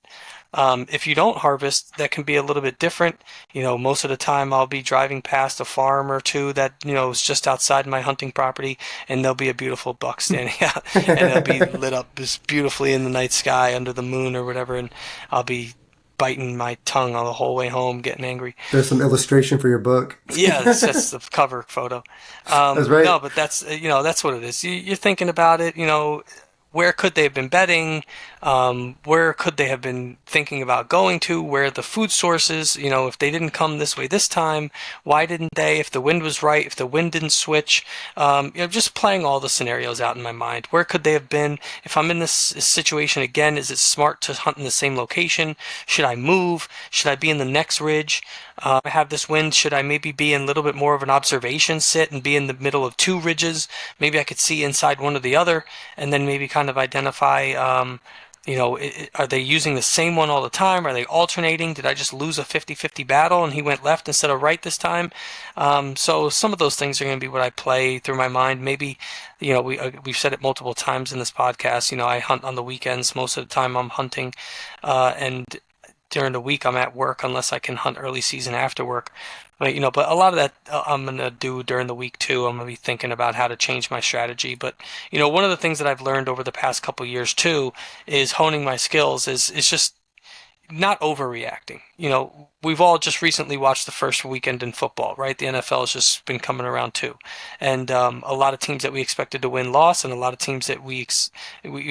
If you don't harvest, that can be a little bit different. Most of the time I'll be driving past a farm or two that, is just outside my hunting property, and there'll be a beautiful buck standing out, and it'll be lit up just beautifully in the night sky under the moon or whatever, and I'll be biting my tongue on the whole way home, getting angry. There's some illustration for your book. Yeah, that's the cover photo. That's right. No, but that's what it is. You're thinking about it. Where could they have been bedding? Where could they have been thinking about going to? Where the food sources? If they didn't come this way this time, why didn't they? If the wind was right, if the wind didn't switch, just playing all the scenarios out in my mind. Where could they have been? If I'm in this situation again, is it smart to hunt in the same location? Should I move? Should I be in the next ridge? I have this wind. Should I maybe be in a little bit more of an observation sit and be in the middle of two ridges? Maybe I could see inside one or the other, and then maybe kind of identify. Are they using the same one all the time? Are they alternating? Did I just lose a 50-50 battle and he went left instead of right this time? So some of those things are going to be what I play through my mind. Maybe, we've said it multiple times in this podcast. I hunt on the weekends. Most of the time I'm hunting, and during the week I'm at work unless I can hunt early season after work. But a lot of that I'm gonna do during the week too. I'm gonna be thinking about how to change my strategy. But one of the things that I've learned over the past couple years too is honing my skills is just not overreacting. We've all just recently watched the first weekend in football, right? The NFL has just been coming around too, and a lot of teams that we expected to win lost, and a lot of teams that we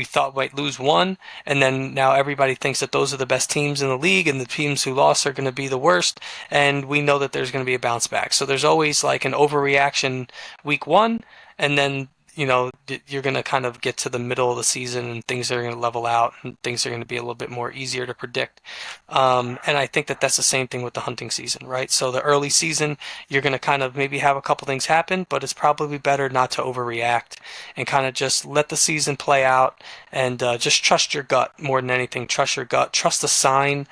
thought might lose won, and then now everybody thinks that those are the best teams in the league, and the teams who lost are going to be the worst, and we know that there's going to be a bounce back. So there's always like an overreaction week one, and then you're going to kind of get to the middle of the season and things are going to level out and things are going to be a little bit more easier to predict. And I think that that's the same thing with the hunting season, right? So the early season, you're going to kind of maybe have a couple things happen, but it's probably better not to overreact and kind of just let the season play out and just trust your gut more than anything. Trust your gut. Trust the sign.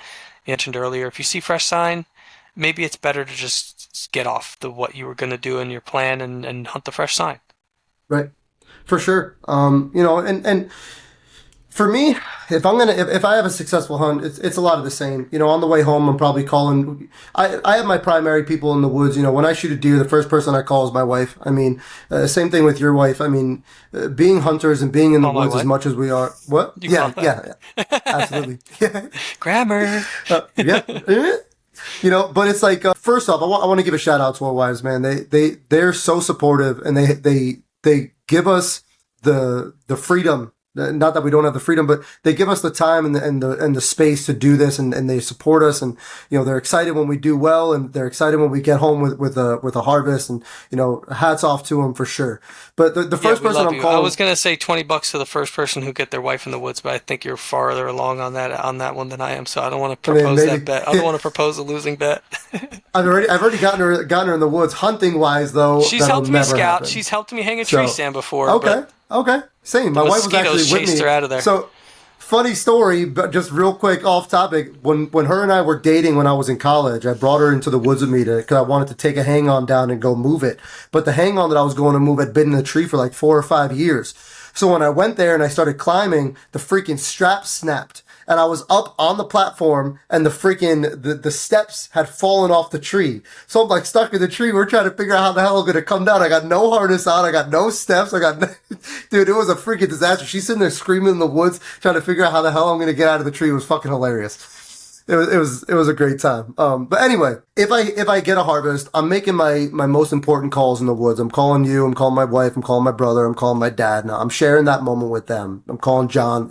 You mentioned earlier, if you see fresh sign, maybe it's better to just get off the what you were going to do in your plan and hunt the fresh sign. Right. For sure. And for me, if I have a successful hunt, it's a lot of the same. On the way home, I'm probably calling. I have my primary people in the woods. When I shoot a deer, the first person I call is my wife. I mean, same thing with your wife. I mean, being hunters and being in the Call my woods as wife. much as we are. What? You call Yeah, that. absolutely. Grammar. Yeah. But it's like first off, I want to give a shout out to our wives, man. They're so supportive, and they give us the freedom. Not that we don't have the freedom, but they give us the time and the space to do this, and they support us, and they're excited when we do well, and they're excited when we get home with a harvest, and hats off to them for sure. But the Yeah, first we person love I'm you. I calling, was gonna say $20 to the first person who get their wife in the woods, but I think you're farther along on that one than I am, so I don't want to I mean, propose that maybe bet. I don't want to propose a losing bet. I've already gotten her in the woods hunting wise though. She's That'll helped me never scout. happen. She's helped me hang a tree So stand before, okay, but okay, same. the My wife was mosquitoes actually with chased me. her out of there. So funny story, but just real quick off topic. When her and I were dating when I was in college, I brought her into the woods with me because I wanted to take a hang on down and go move it. But the hang on that I was going to move had been in the tree for like 4 or 5 years. So when I went there and I started climbing, the freaking strap snapped. And I was up on the platform and the steps had fallen off the tree. So I'm like stuck in the tree. We're trying to figure out how the hell I'm going to come down. I got no harness on. I got no steps. Dude, it was a freaking disaster. She's sitting there screaming in the woods trying to figure out how the hell I'm going to get out of the tree. It was fucking hilarious. It was a great time. But anyway, if I get a harvest, I'm making my most important calls in the woods. I'm calling you. I'm calling my wife. I'm calling my brother. I'm calling my dad. Now I'm sharing that moment with them. I'm calling John.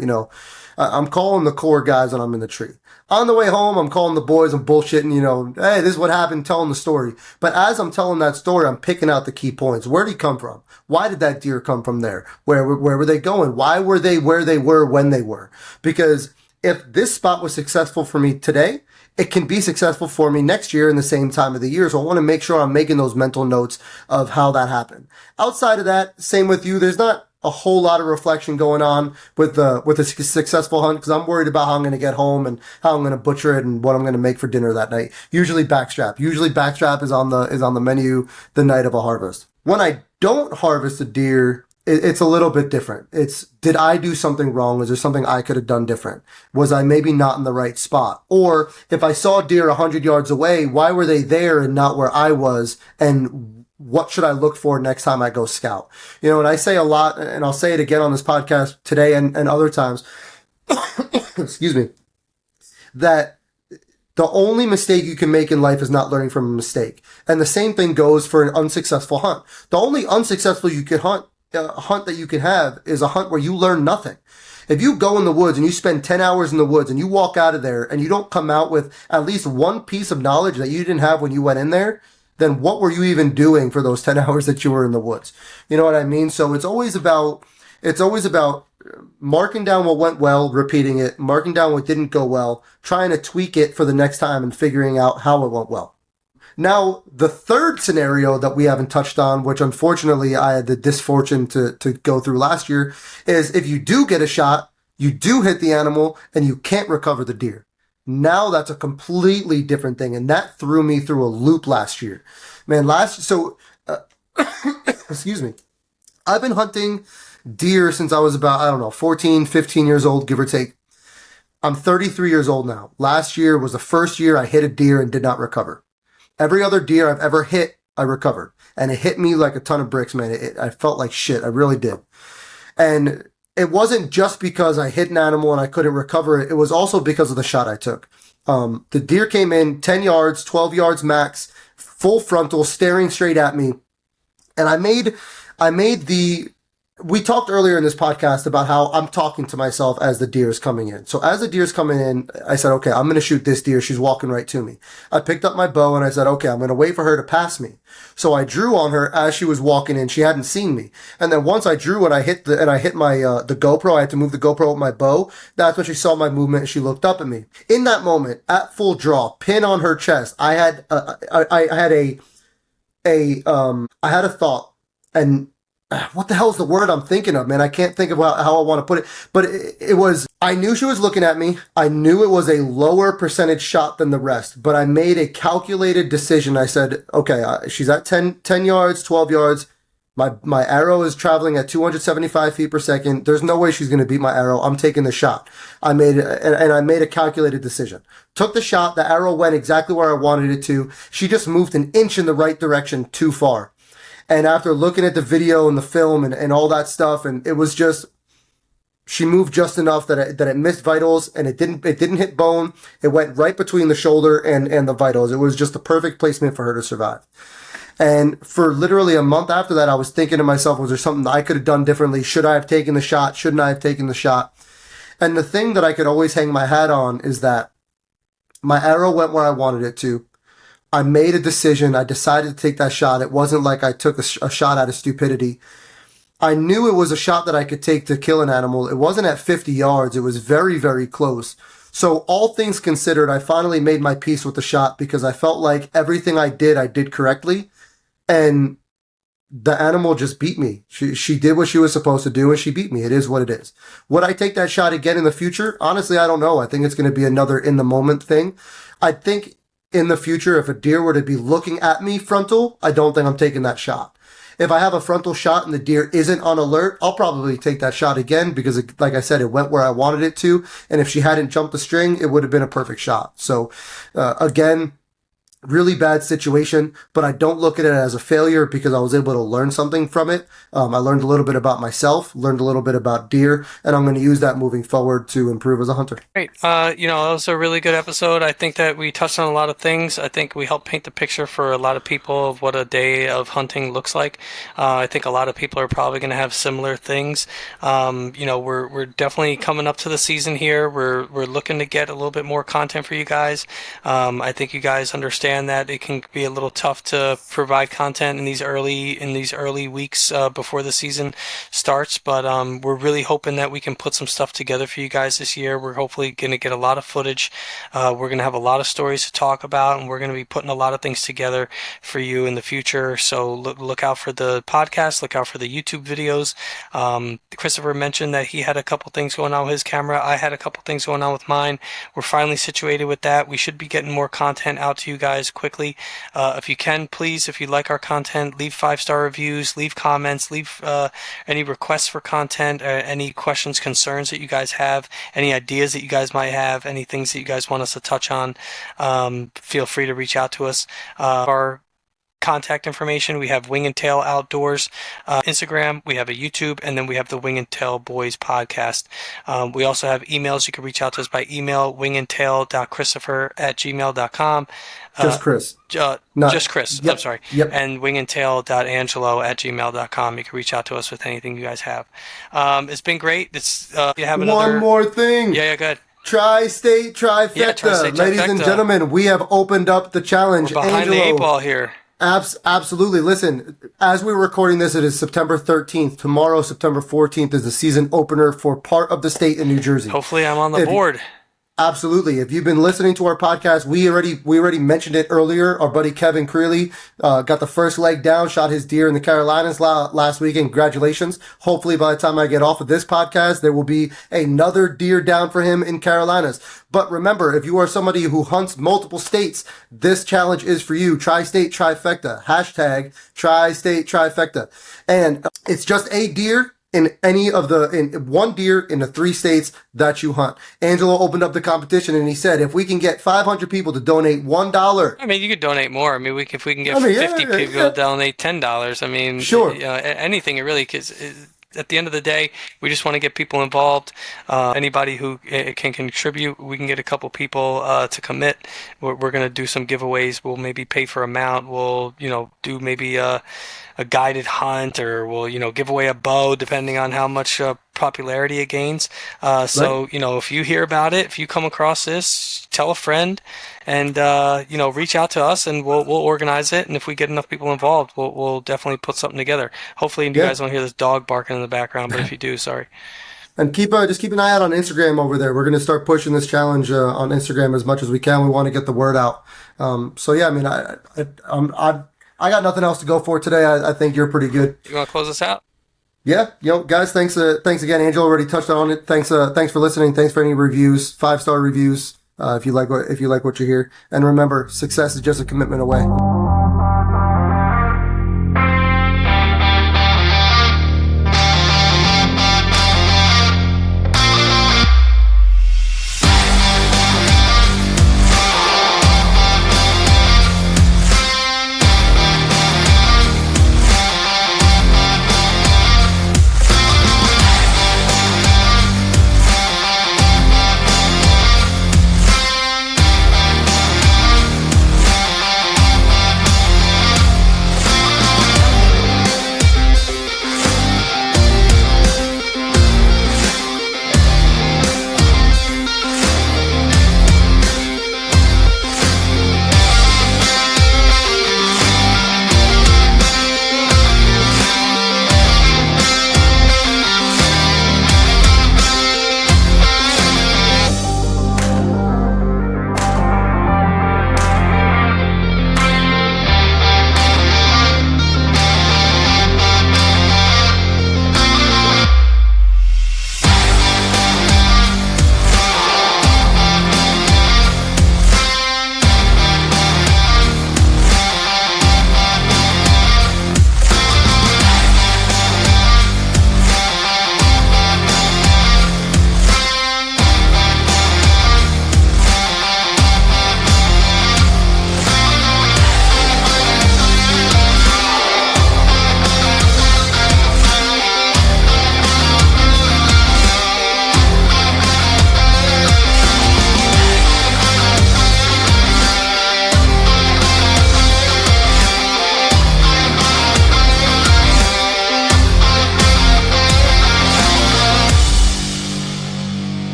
I'm calling the core guys when I'm in the tree. On the way home, I'm calling the boys and bullshitting, hey, this is what happened, telling the story. But as I'm telling that story, I'm picking out the key points. Where did he come from? Why did that deer come from there? Where were they going? Why were they where they were when they were? Because if this spot was successful for me today, it can be successful for me next year in the same time of the year. So I want to make sure I'm making those mental notes of how that happened. Outside of that, same with you. There's not a whole lot of reflection going on with a successful hunt because I'm worried about how I'm going to get home and how I'm going to butcher it and what I'm going to make for dinner that night. Usually backstrap. Usually backstrap is on the menu the night of a harvest. When I don't harvest a deer, it's a little bit different. It's, did I do something wrong? Was there something I could have done different? Was I maybe not in the right spot? Or if I saw a deer 100 yards away, why were they there and not where I was? And what should I look for next time I go scout? And I say a lot, and I'll say it again on this podcast today and other times, excuse me, that the only mistake you can make in life is not learning from a mistake. And the same thing goes for an unsuccessful hunt. The only unsuccessful hunt that you can have is a hunt where you learn nothing. If you go in the woods and you spend 10 hours in the woods and you walk out of there and you don't come out with at least one piece of knowledge that you didn't have when you went in there, then what were you even doing for those 10 hours that you were in the woods? You know what I mean? So it's always about marking down what went well, repeating it, marking down what didn't go well, trying to tweak it for the next time and figuring out how it went well. Now, the third scenario that we haven't touched on, which unfortunately I had the misfortune to go through last year, is if you do get a shot, you do hit the animal, and you can't recover the deer. Now that's a completely different thing, and that threw me through a loop last year. Man, excuse me. I've been hunting deer since I was about, I don't know, 14, 15 years old, give or take. I'm 33 years old now. Last year was the first year I hit a deer and did not recover. Every other deer I've ever hit, I recovered. And it hit me like a ton of bricks, man. I felt like shit. I really did. And it wasn't just because I hit an animal and I couldn't recover it. It was also because of the shot I took. The deer came in 10 yards, 12 yards max, full frontal, staring straight at me. And I made the we talked earlier in this podcast about how I'm talking to myself as the deer is coming in. So as the deer is coming in, I said, okay, I'm going to shoot this deer. She's walking right to me. I picked up my bow and I said, okay, I'm going to wait for her to pass me. So I drew on her as she was walking in. She hadn't seen me. And then once I drew and I hit my, the GoPro, I had to move the GoPro with my bow. That's when she saw my movement and she looked up at me. In that moment, at full draw, pin on her chest, I had I had a thought, and what the hell is the word I'm thinking of, man? I can't think of how I want to put it, but it was, I knew she was looking at me. I knew it was a lower percentage shot than the rest, but I made a calculated decision. I said, okay, she's at 10 yards, 12 yards. My arrow is traveling at 275 feet per second. There's no way she's going to beat my arrow. I'm taking the shot. I made and I made a calculated decision. Took the shot. The arrow went exactly where I wanted it to. She just moved an inch in the right direction too far. And after looking at the video and the film and all that stuff, and it was just, she moved just enough that it missed vitals, and it didn't hit bone. It went right between the shoulder and the vitals. It was just the perfect placement for her to survive. And for literally a month after that, I was thinking to myself, was there something that I could have done differently? Should I have taken the shot? Shouldn't I have taken the shot? And the thing that I could always hang my hat on is that my arrow went where I wanted it to. I made a decision. I decided to take that shot. It wasn't like I took a shot out of stupidity. I knew it was a shot that I could take to kill an animal. It wasn't at 50 yards. It was very, very close. So all things considered, I finally made my peace with the shot because I felt like everything I did correctly. And the animal just beat me. She did what she was supposed to do, and she beat me. It is what it is. Would I take that shot again in the future? Honestly, I don't know. I think it's going to be another in the moment thing. I think in the future, if a deer were to be looking at me frontal, I don't think I'm taking that shot. If I have a frontal shot and the deer isn't on alert, I'll probably take that shot again because, like I said, it went where I wanted it to. And if she hadn't jumped the string, it would have been a perfect shot. So, again, really bad situation, but I don't look at it as a failure because I was able to learn something from it. I learned a little bit about myself, learned a little bit about deer, and I'm going to use that moving forward to improve as a hunter. Great. That was a really good episode. I think that we touched on a lot of things. I think we helped paint the picture for a lot of people of what a day of hunting looks like. I think a lot of people are probably going to have similar things. We're definitely coming up to the season here. We're looking to get a little bit more content for you guys. I think you guys understand that it can be a little tough to provide content in these early weeks before the season starts, but we're really hoping that we can put some stuff together for you guys this year. We're hopefully going to get a lot of footage. We're going to have a lot of stories to talk about, and we're going to be putting a lot of things together for you in the future. So look out for the podcast, look out for the YouTube videos. Christopher mentioned that he had a couple things going on with his camera. I had a couple things going on with mine. We're finally situated with that. We should be getting more content out to you guys quickly. If you can, please, if you like our content, leave 5-star reviews, leave comments, leave any requests for content, any questions, concerns that you guys have, any ideas that you guys might have, any things that you guys want us to touch on. Feel free to reach out to us. Our contact information, we have Wing and Tail Outdoors Instagram, we have a YouTube, and then we have the Wing and Tail Boys podcast. We also have emails. You can reach out to us by email, wingandtail.christopher@gmail.com. Just Chris. Not, Just Chris, yep, I'm sorry. Yep. And wingandtail.angelo@gmail.com. You can reach out to us with anything you guys have. It's been great. You have another... One more thing. Yeah, go ahead. Tri-state trifecta. Yeah, tri-state Ladies trifecta. and gentlemen, we have opened up the challenge. We're behind the Angelo, 8 ball here. Absolutely. Listen, as we're recording this, it is September 13th. Tomorrow, September 14th, is the season opener for part of the state in New Jersey. Hopefully I'm on the board. Absolutely. If you've been listening to our podcast, we already mentioned it earlier. Our buddy Kevin Creeley got the first leg down, shot his deer in the Carolinas last week. Congratulations. Hopefully by the time I get off of this podcast, there will be another deer down for him in Carolinas. But remember, if you are somebody who hunts multiple states, this challenge is for you. Tri-state trifecta. Hashtag tri-state trifecta. And it's just a deer in one deer in the 3 states that you hunt. Angelo opened up the competition and he said, if we can get 500 people to donate $1. I mean, you could donate more. I mean, if we can get 50 people to donate $10, I mean, sure. anything, it really, because at the end of the day, we just want to get people involved. Anybody who can contribute, we can get a couple people to commit. We're going to do some giveaways. We'll maybe pay for a mount. We'll, do maybe a guided hunt, or we'll, give away a bow depending on how much popularity it gains. Right? If you hear about it, if you come across this, tell a friend, and reach out to us, and we'll organize it. And if we get enough people involved, we'll definitely put something together. Hopefully, you Yeah. guys don't hear this dog barking in the background, but if you do, sorry. And just keep an eye out on Instagram over there. We're going to start pushing this challenge on Instagram as much as we can. We want to get the word out. So yeah, I mean, I got nothing else to go for today. I think you're pretty good. You want to close us out? Yeah, guys, thanks again. Angel already touched on it. Thanks for listening. Thanks for any reviews, 5-star reviews. If you like what you hear, and remember, success is just a commitment away.